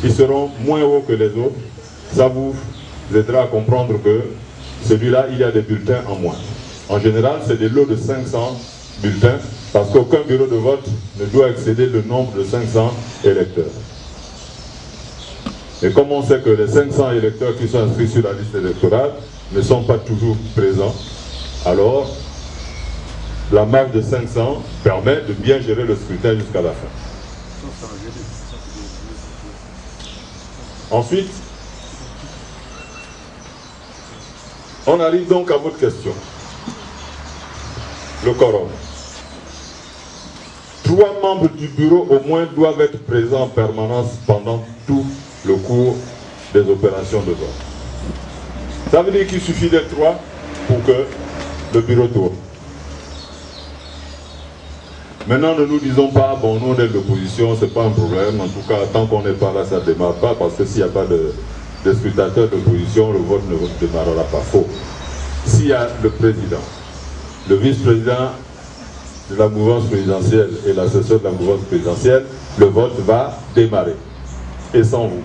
ils seront moins hauts que les autres. Ça vous aidera à comprendre que celui-là, il y a des bulletins en moins. En général, c'est des lots de 500 bulletins, parce qu'aucun bureau de vote ne doit excéder le nombre de 500 électeurs. Et comme on sait que les 500 électeurs qui sont inscrits sur la liste électorale ne sont pas toujours présents, alors la marge de 500 permet de bien gérer le scrutin jusqu'à la fin. Ensuite, on arrive donc à votre question. Le quorum. 3 membres du bureau au moins doivent être présents en permanence pendant tout le cours des opérations de vote. Ça veut dire qu'il suffit d'être 3 pour que le bureau tourne. Maintenant, ne nous disons pas, bon, nous on est de l'opposition, c'est pas un problème, en tout cas, tant qu'on n'est pas là, ça ne démarre pas, parce que s'il n'y a pas de scrutateurs d'opposition, le vote ne démarrera pas. Faux. S'il y a le président, le vice-président de la mouvance présidentielle et l'assesseur de la mouvance présidentielle, le vote va démarrer. Et sans vous.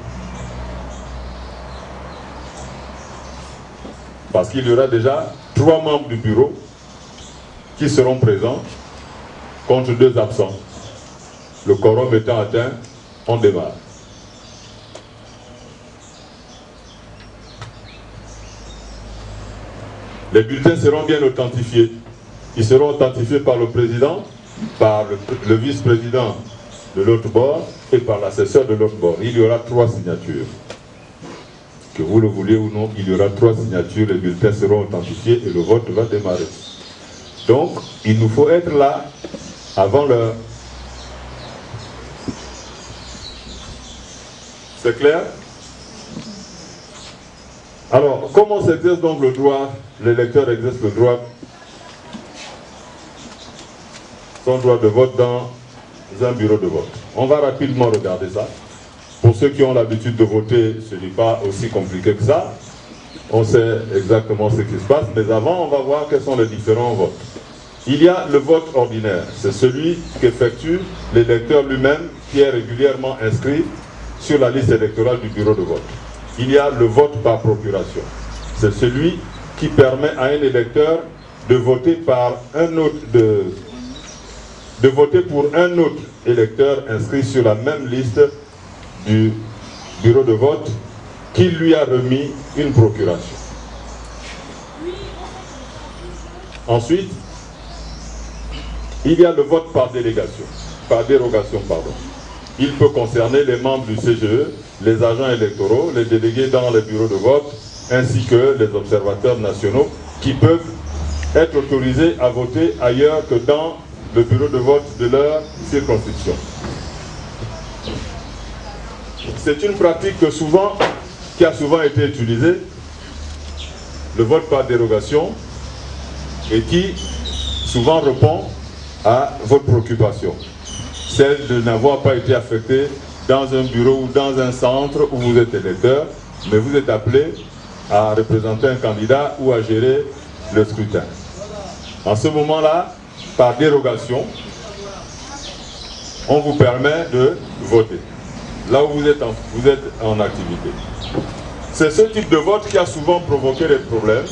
Parce qu'il y aura déjà 3 membres du bureau qui seront présents contre 2 absents. Le quorum étant atteint, on démarre. Les bulletins seront bien authentifiés. Ils seront authentifiés par le président, par le vice-président de l'autre bord et par l'assesseur de l'autre bord. Il y aura 3 signatures. que vous le vouliez ou non, il y aura 3 signatures, les bulletins seront authentifiés et le vote va démarrer. Donc, il nous faut être là avant l'heure. C'est clair? Alors, comment s'exerce donc le droit? L'électeur exerce le droit, son droit de vote dans un bureau de vote. On va rapidement regarder ça. Pour ceux qui ont l'habitude de voter, ce n'est pas aussi compliqué que ça. On sait exactement ce qui se passe, mais avant, on va voir quels sont les différents votes. Il y a le vote ordinaire, c'est celui qu'effectue l'électeur lui-même qui est régulièrement inscrit sur la liste électorale du bureau de vote. Il y a le vote par procuration, c'est celui qui permet à un électeur de voter par un autre, de voter pour un autre électeur inscrit sur la même liste du bureau de vote qui lui a remis une procuration. Ensuite, il y a le vote par délégation, par dérogation, pardon. Il peut concerner les membres du CGE, les agents électoraux, les délégués dans les bureaux de vote, ainsi que les observateurs nationaux qui peuvent être autorisés à voter ailleurs que dans le bureau de vote de leur circonscription. C'est une pratique qui a souvent été utilisée, le vote par dérogation, et qui souvent répond à votre préoccupation, celle de n'avoir pas été affecté dans un bureau ou dans un centre où vous êtes électeur, mais vous êtes appelé à représenter un candidat ou à gérer le scrutin. En ce moment-là, par dérogation, on vous permet de voter, là où vous êtes en activité. C'est ce type de vote qui a souvent provoqué des problèmes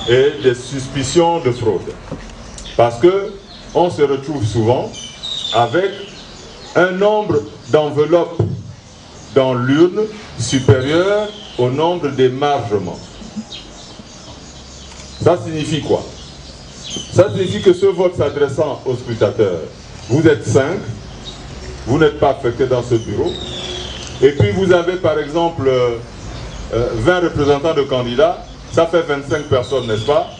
et des suspicions de fraude. Parce qu'on se retrouve souvent avec un nombre d'enveloppes dans l'urne supérieur au nombre d'émargements. Ça signifie quoi? Ça signifie que ce vote s'adressant aux scrutateurs, vous êtes 5, vous n'êtes pas affecté dans ce bureau, et puis vous avez par exemple 20 représentants de candidats, ça fait 25 personnes, n'est-ce pas?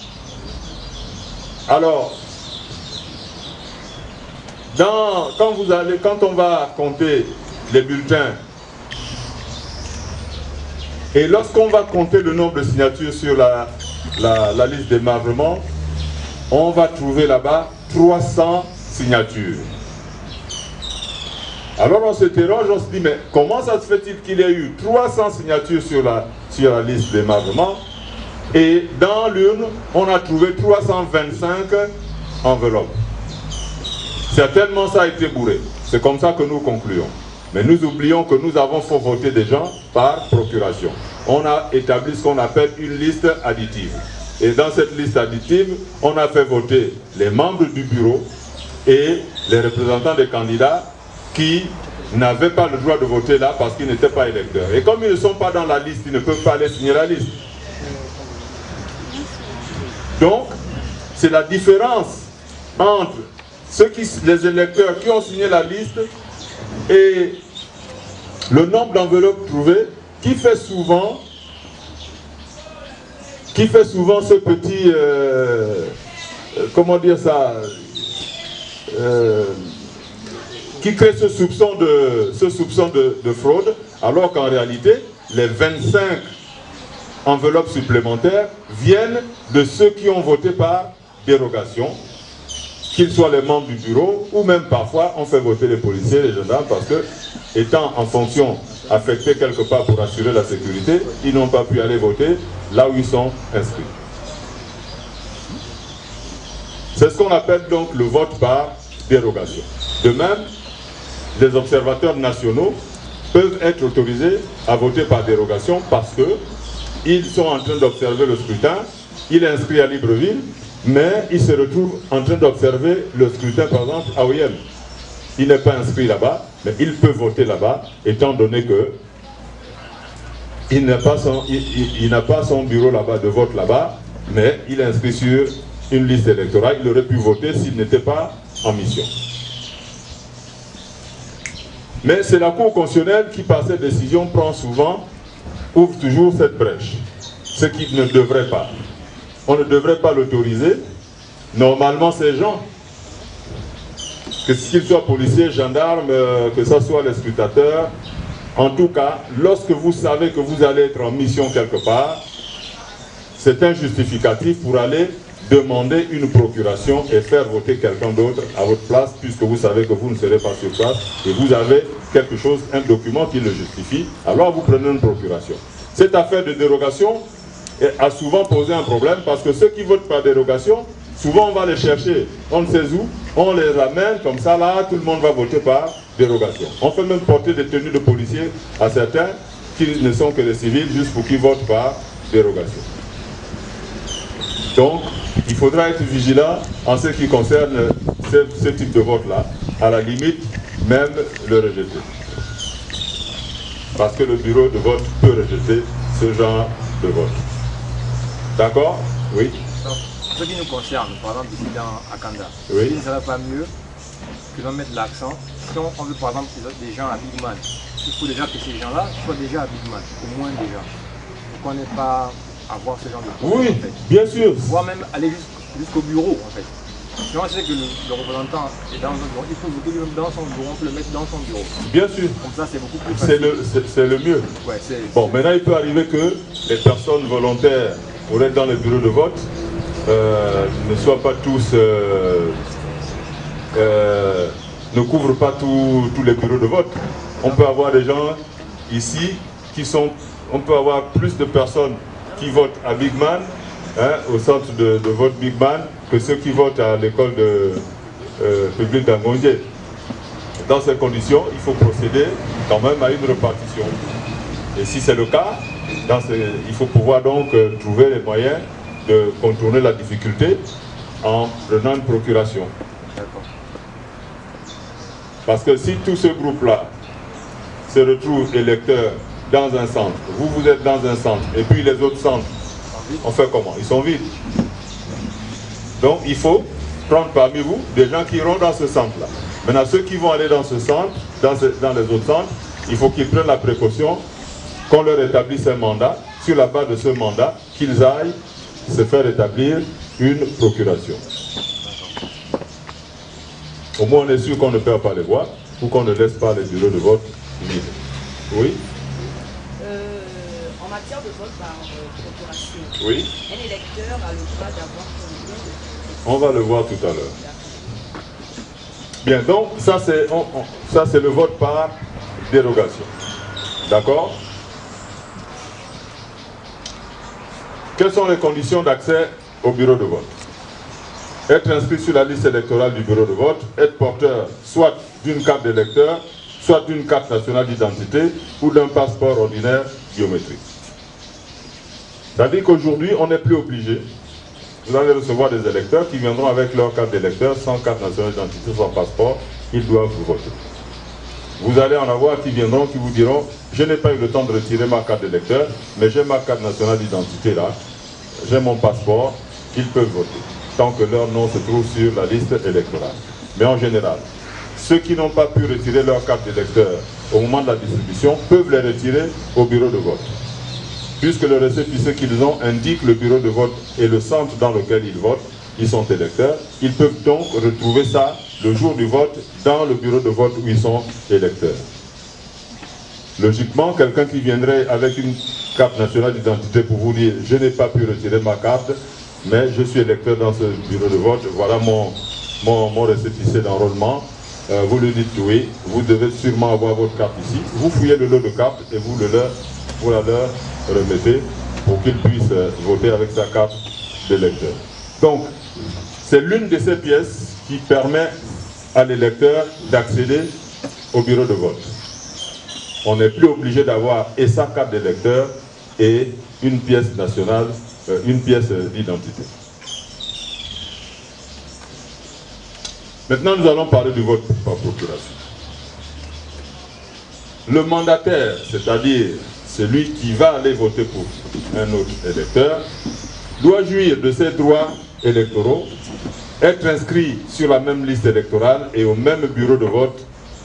Alors, quand on va compter les bulletins, et lorsqu'on va compter le nombre de signatures sur la liste d'émargement, on va trouver là-bas 300 signatures. Alors on s'interroge, on se dit, mais comment ça se fait-il qu'il y ait eu 300 signatures sur la liste d'émargement et dans l'urne, on a trouvé 325 enveloppes? Certainement ça a été bourré. C'est comme ça que nous concluons. Mais nous oublions que nous avons fait voter des gens par procuration. On a établi ce qu'on appelle une liste additive. Et dans cette liste additive, on a fait voter les membres du bureau et les représentants des candidats qui n'avaient pas le droit de voter là parce qu'ils n'étaient pas électeurs. Et comme ils ne sont pas dans la liste, ils ne peuvent pas aller signer la liste. Donc, c'est la différence entre les électeurs qui ont signé la liste et le nombre d'enveloppes trouvées qui fait souvent ce petit, comment dire ça, qui crée ce soupçon de fraude, alors qu'en réalité, les 25 enveloppes supplémentaires viennent de ceux qui ont voté par dérogation, qu'ils soient les membres du bureau, ou même parfois on fait voter les policiers, les gendarmes, parce que, étant en fonction affectés quelque part pour assurer la sécurité, ils n'ont pas pu aller voter là où ils sont inscrits. C'est ce qu'on appelle donc le vote par dérogation. De même, les observateurs nationaux peuvent être autorisés à voter par dérogation parce qu'ils sont en train d'observer le scrutin, il est inscrit à Libreville, mais il se retrouve en train d'observer le scrutin par exemple à OIM. Il n'est pas inscrit là-bas, mais il peut voter là-bas, étant donné que il n'a pas son bureau là-bas de vote là-bas, mais il est inscrit sur une liste électorale. Il aurait pu voter s'il n'était pas en mission. Mais c'est la Cour constitutionnelle qui, par cette décision, prend souvent ouvre toujours cette brèche, ce qui ne devrait pas. On ne devrait pas l'autoriser. Normalement, ces gens, que qu'ils soient policiers, gendarmes, que ce soit les scrutateurs, en tout cas, lorsque vous savez que vous allez être en mission quelque part, c'est un justificatif pour aller demander une procuration et faire voter quelqu'un d'autre à votre place, puisque vous savez que vous ne serez pas sur place et vous avez quelque chose, un document qui le justifie, alors vous prenez une procuration. Cette affaire de dérogation a souvent posé un problème parce que ceux qui votent par dérogation, souvent on va les chercher, on ne sait où, on les ramène comme ça, là tout le monde va voter par dérogation. On fait même porter des tenues de policiers à certains qui ne sont que des civils juste pour qu'ils votent par dérogation. Donc, il faudra être vigilant en ce qui concerne ce type de vote-là, à la limite, même le rejeter. Parce que le bureau de vote peut rejeter ce genre de vote. D'accord? Oui. Donc, ce qui nous concerne, par exemple, ici à Kanda, oui. Il ne serait pas mieux que l'on mette l'accent, si on veut par exemple des gens à Big Man, il faut déjà que ces gens-là soient déjà à Big Man, au moins déjà. Pour qu'on n'ait pas à voir ce genre de choses. Oui, en fait. Bien sûr. Voire même aller jusqu'au bureau, en fait. Si on sait que le représentant est dans un bureau, il faut voter dans son bureau, on peut le mettre dans son bureau. Bien sûr. Comme ça, c'est beaucoup plus facile. C'est le mieux. Ouais, bon, maintenant, il peut arriver que les personnes volontaires pour être dans les bureaux de vote ne soient pas tous... ne couvrent pas tous les bureaux de vote. On peut avoir des gens ici qui sont... On peut avoir plus de personnes qui votent à Big Man, hein, au centre de vote Big Man, que ceux qui votent à l'école publique d'Angondje. Dans ces conditions, il faut procéder quand même à une répartition. Et si c'est le cas, il faut pouvoir donc trouver les moyens de contourner la difficulté en prenant une procuration. Parce que si tout ce groupe-là se retrouve électeur dans un centre, vous êtes dans un centre, et puis les autres centres, on fait comment? Ils sont vides. Donc il faut prendre parmi vous des gens qui iront dans ce centre-là. Maintenant, ceux qui vont aller dans ce centre, dans les autres centres, il faut qu'ils prennent la précaution qu'on leur établisse un mandat, sur la base de ce mandat, qu'ils aillent se faire établir une procuration. Au moins, on est sûr qu'on ne perd pas les voix ou qu'on ne laisse pas les bureaux de vote vides. Oui? En matière de vote par procuration, oui. Un électeur a le droit d'avoir combien de... On va le voir tout à l'heure. Bien, donc, ça c'est le vote par dérogation. D'accord? Quelles sont les conditions d'accès au bureau de vote? Être inscrit sur la liste électorale du bureau de vote, être porteur soit d'une carte d'électeur, soit d'une carte nationale d'identité ou d'un passeport ordinaire biométrique. C'est-à-dire qu'aujourd'hui, on n'est plus obligé. Vous allez recevoir des électeurs qui viendront avec leur carte d'électeur, sans carte nationale d'identité, sans passeport, ils doivent vous voter. Vous allez en avoir qui viendront, qui vous diront, je n'ai pas eu le temps de retirer ma carte d'électeur, mais j'ai ma carte nationale d'identité là, j'ai mon passeport, ils peuvent voter, tant que leur nom se trouve sur la liste électorale. Mais en général, ceux qui n'ont pas pu retirer leur carte d'électeur au moment de la distribution peuvent les retirer au bureau de vote. Puisque le récépissé qu'ils ont indique le bureau de vote et le centre dans lequel ils votent, ils sont électeurs, ils peuvent donc retrouver ça le jour du vote dans le bureau de vote où ils sont électeurs. Logiquement, quelqu'un qui viendrait avec une carte nationale d'identité pour vous dire « je n'ai pas pu retirer ma carte, mais je suis électeur dans ce bureau de vote, voilà mon récépissé d'enrôlement », vous lui dites oui, vous devez sûrement avoir votre carte ici, vous fouillez le lot de cartes et vous la leur remettez pour qu'il puisse voter avec sa carte d'électeur. Donc, c'est l'une de ces pièces qui permet à l'électeur d'accéder au bureau de vote. On n'est plus obligé d'avoir et sa carte d'électeur et une pièce nationale, une pièce d'identité. Maintenant, nous allons parler du vote par procuration. Le mandataire, c'est-à-dire celui qui va aller voter pour un autre électeur, doit jouir de ses droits électoraux, être inscrit sur la même liste électorale et au même bureau de vote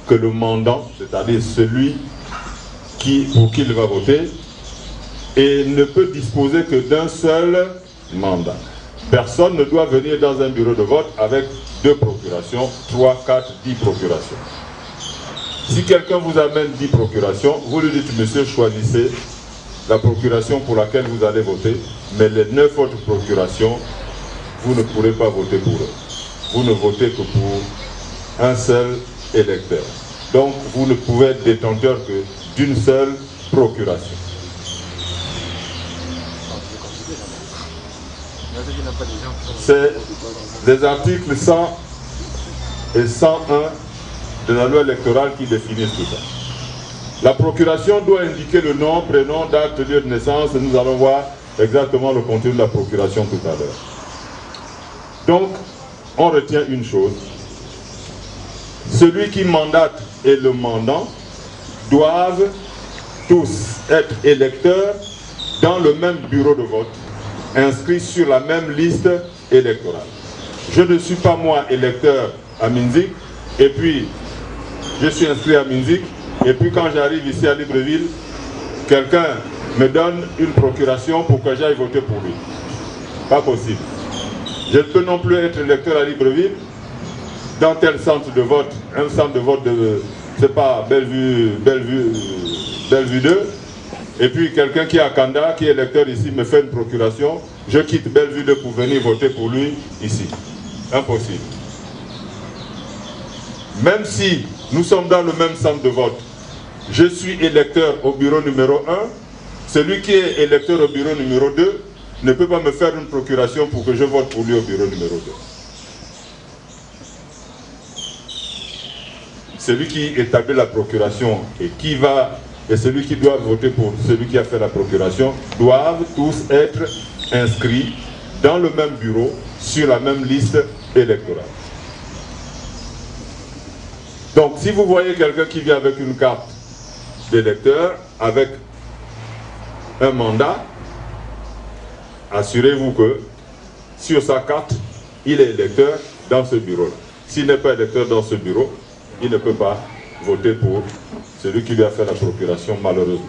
que le mandant, c'est-à-dire celui pour qui il va voter, et ne peut disposer que d'un seul mandat. Personne ne doit venir dans un bureau de vote avec 2 procurations, 3, 4, 10 procurations. Si quelqu'un vous amène 10 procurations, vous lui dites, monsieur, choisissez la procuration pour laquelle vous allez voter, mais les 9 autres procurations, vous ne pourrez pas voter pour eux. Vous ne votez que pour un seul électeur. Donc, vous ne pouvez être détenteur que d'une seule procuration. C'est les articles 100 et 101 de la loi électorale qui définissent tout ça. La procuration doit indiquer le nom, prénom, date, lieu de naissance, et nous allons voir exactement le contenu de la procuration tout à l'heure. Donc, on retient une chose. Celui qui mandate et le mandant doivent tous être électeurs dans le même bureau de vote, inscrits sur la même liste électorale. Je ne suis pas moi électeur à Minzik, et puis je suis inscrit à Minzik, et puis quand j'arrive ici à Libreville, quelqu'un me donne une procuration pour que j'aille voter pour lui. Pas possible. Je ne peux non plus être électeur à Libreville, dans tel centre de vote, un centre de vote de, c'est pas, Bellevue 2, et puis quelqu'un qui est à Kanda, qui est électeur ici, me fait une procuration, je quitte Bellevue 2 pour venir voter pour lui ici. Impossible. Même si nous sommes dans le même centre de vote, je suis électeur au bureau numéro 1, celui qui est électeur au bureau numéro 2 ne peut pas me faire une procuration pour que je vote pour lui au bureau numéro 2. Celui qui établit la procuration et celui qui doit voter pour celui qui a fait la procuration doivent tous être inscrits dans le même bureau sur la même liste électorale. Donc si vous voyez quelqu'un qui vient avec une carte d'électeur, avec un mandat, assurez-vous que sur sa carte, il est électeur dans ce bureau-là. S'il n'est pas électeur dans ce bureau, il ne peut pas voter pour celui qui lui a fait la procuration, malheureusement.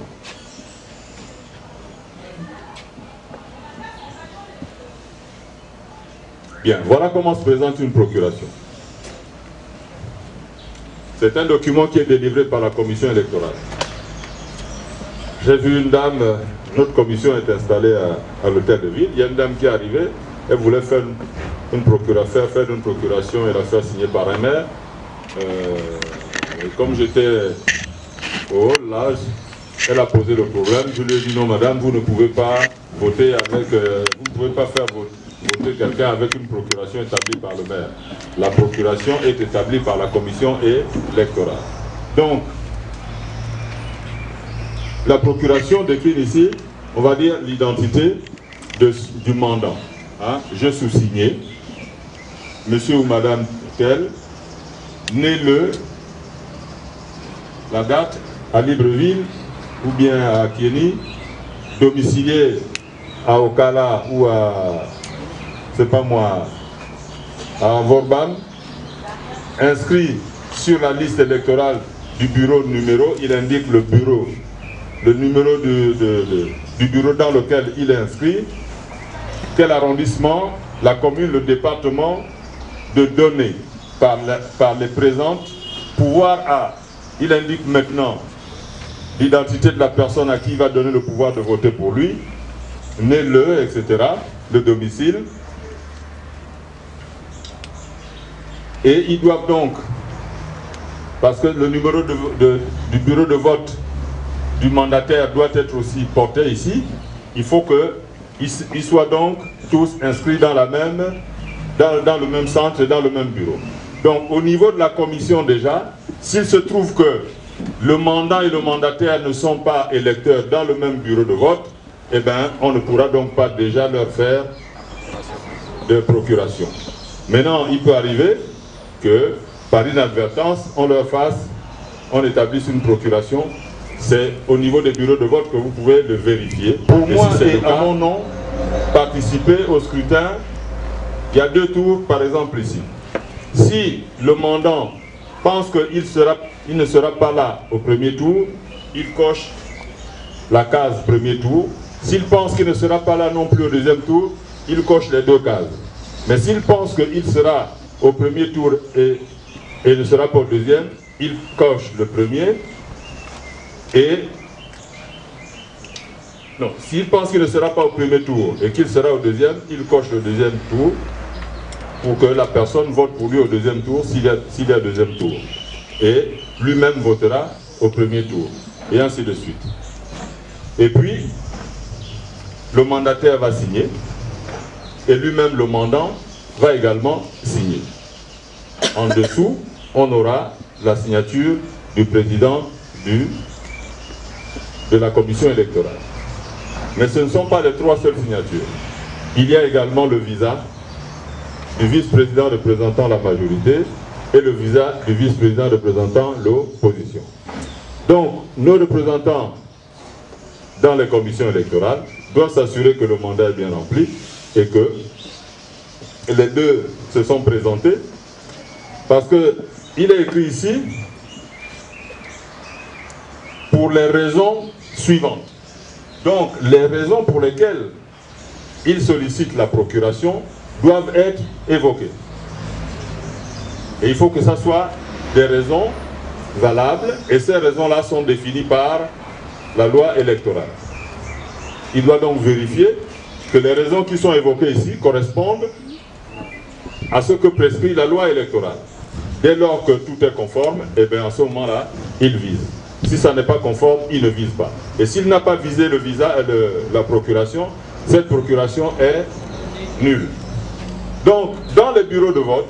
Bien, voilà comment se présente une procuration. C'est un document qui est délivré par la commission électorale. J'ai vu une dame, notre commission est installée à l'hôtel de ville, il y a une dame qui est arrivée, elle voulait faire une procuration et la faire signer par un maire. Et comme j'étais au hall, là, elle a posé le problème. Je lui ai dit non madame, vous ne pouvez pas voter avec, vous ne pouvez pas faire voter quelqu'un avec une procuration établie par le maire. La procuration est établie par la commission électorale. Donc, la procuration décline ici, on va dire l'identité du mandant. Hein? Je sous-signé, monsieur ou madame tel, né le, la date à Libreville ou bien à Kieni, domicilié à Okala ou à, c'est pas moi, à Vorban, inscrit sur la liste électorale du bureau numéro, il indique le bureau, le numéro du bureau dans lequel il est inscrit, quel arrondissement, la commune, le département, de donner par les présentes, pouvoir à, il indique maintenant l'identité de la personne à qui il va donner le pouvoir de voter pour lui, né le, etc., le domicile. Et ils doivent donc, parce que le numéro du bureau de vote du mandataire doit être aussi porté ici, il faut qu'ils soient donc tous inscrits dans le même centre et dans le même bureau. Donc au niveau de la commission déjà, s'il se trouve que le mandant et le mandataire ne sont pas électeurs dans le même bureau de vote, eh bien on ne pourra donc pas déjà leur faire de procuration. Maintenant, il peut arriver que par inadvertance, on établisse une procuration. C'est au niveau des bureaux de vote que vous pouvez le vérifier. Pour moi et à mon nom, participer au scrutin, il y a 2 tours par exemple ici. Si le mandant pense qu'il ne sera pas là au premier tour, il coche la case premier tour S'il pense qu'il ne sera pas là non plus au deuxième tour, il coche les 2 cases. Mais s'il pense qu'il sera au premier tour et ne sera pas au deuxième, il coche le premier et... Non, s'il pense qu'il ne sera pas au premier tour et qu'il sera au deuxième, il coche le deuxième tour pour que la personne vote pour lui au deuxième tour s'il y a deuxième tour. Et lui-même votera au premier tour. Et ainsi de suite. Et puis, le mandataire va signer et lui-même, le mandant, va également signer. En dessous, on aura la signature du président de la commission électorale. Mais ce ne sont pas les 3 seules signatures. Il y a également le visa du vice-président représentant la majorité et le visa du vice-président représentant l'opposition. Donc, nos représentants dans les commissions électorales doivent s'assurer que le mandat est bien rempli et que les 2 se sont présentés, parce qu'il est écrit ici pour les raisons suivantes. Donc, les raisons pour lesquelles ils sollicitent la procuration doivent être évoquées. Et il faut que ça soit des raisons valables, et ces raisons-là sont définies par la loi électorale. Il doit donc vérifier que les raisons qui sont évoquées ici correspondent à ce que prescrit la loi électorale. Dès lors que tout est conforme, et bien à ce moment-là, il vise. Si ça n'est pas conforme, il ne vise pas. Et s'il n'a pas visé le visa, la procuration, cette procuration est nulle. Donc, dans les bureaux de vote,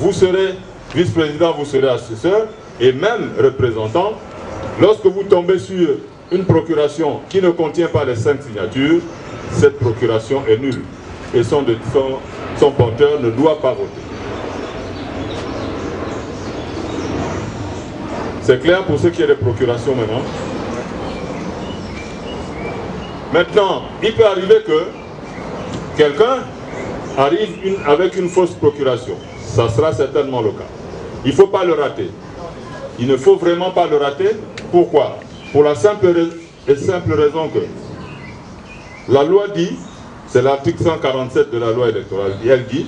vous serez vice-président, vous serez assesseur et même représentant. Lorsque vous tombez sur une procuration qui ne contient pas les 5 signatures, cette procuration est nulle. Et son porteur ne doit pas voter. C'est clair pour ce qui est des procurations maintenant? Maintenant, il peut arriver que quelqu'un arrive avec une fausse procuration. Ça sera certainement le cas. Il ne faut pas le rater. Il ne faut vraiment pas le rater. Pourquoi? Pour la simple raison que la loi dit, c'est l'article 147 de la loi électorale, et elle dit,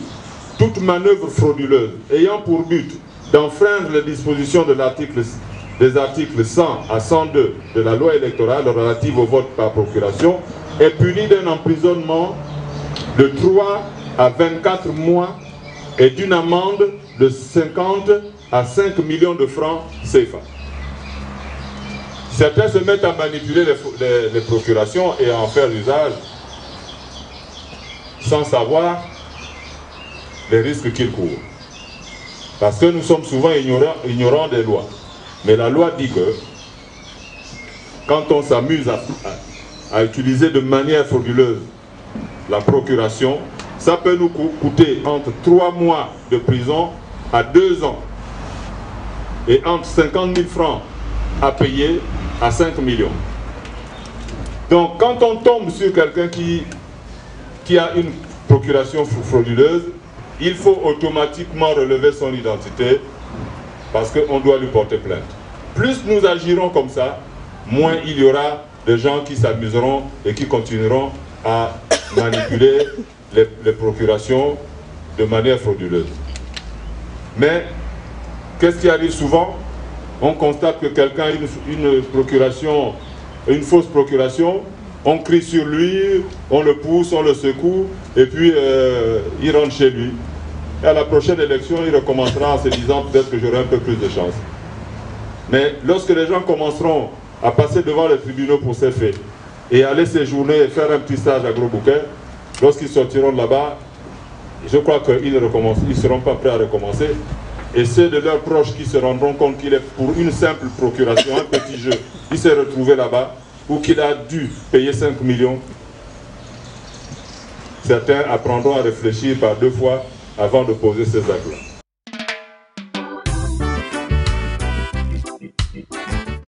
toute manœuvre frauduleuse ayant pour but d'enfreindre les dispositions des articles 100 à 102 de la loi électorale relative au vote par procuration est punie d'un emprisonnement de 3 à 24 mois et d'une amende de 50 à 5 millions de francs CFA. Certains se mettent à manipuler les procurations et à en faire usage sans savoir les risques qu'ils courent. Parce que nous sommes souvent ignorants des lois. Mais la loi dit que quand on s'amuse à utiliser de manière frauduleuse la procuration, ça peut nous coûter entre 3 mois de prison à 2 ans et entre 50 000 francs à payer à 5 millions. Donc quand on tombe sur quelqu'un qui a une procuration frauduleuse, il faut automatiquement relever son identité parce qu'on doit lui porter plainte. Plus nous agirons comme ça, moins il y aura de gens qui s'amuseront et qui continueront à manipuler les procurations de manière frauduleuse. Mais qu'est-ce qui arrive souvent? On constate que quelqu'un a une fausse procuration, on crie sur lui, on le pousse, on le secoue, et puis il rentre chez lui. Et à la prochaine élection, il recommencera en se disant peut-être que j'aurai un peu plus de chance. Mais lorsque les gens commenceront à passer devant les tribunaux pour ces faits, et aller séjourner et faire un petit stage à Gros-Bouquet, lorsqu'ils sortiront de là-bas, je crois qu'ils ne seront pas prêts à recommencer. Et ceux de leurs proches qui se rendront compte qu'il est pour une simple procuration, un petit jeu, il s'est retrouvé là-bas, ou qu'il a dû payer 5 millions, certains apprendront à réfléchir par 2 fois avant de poser ces actes-là.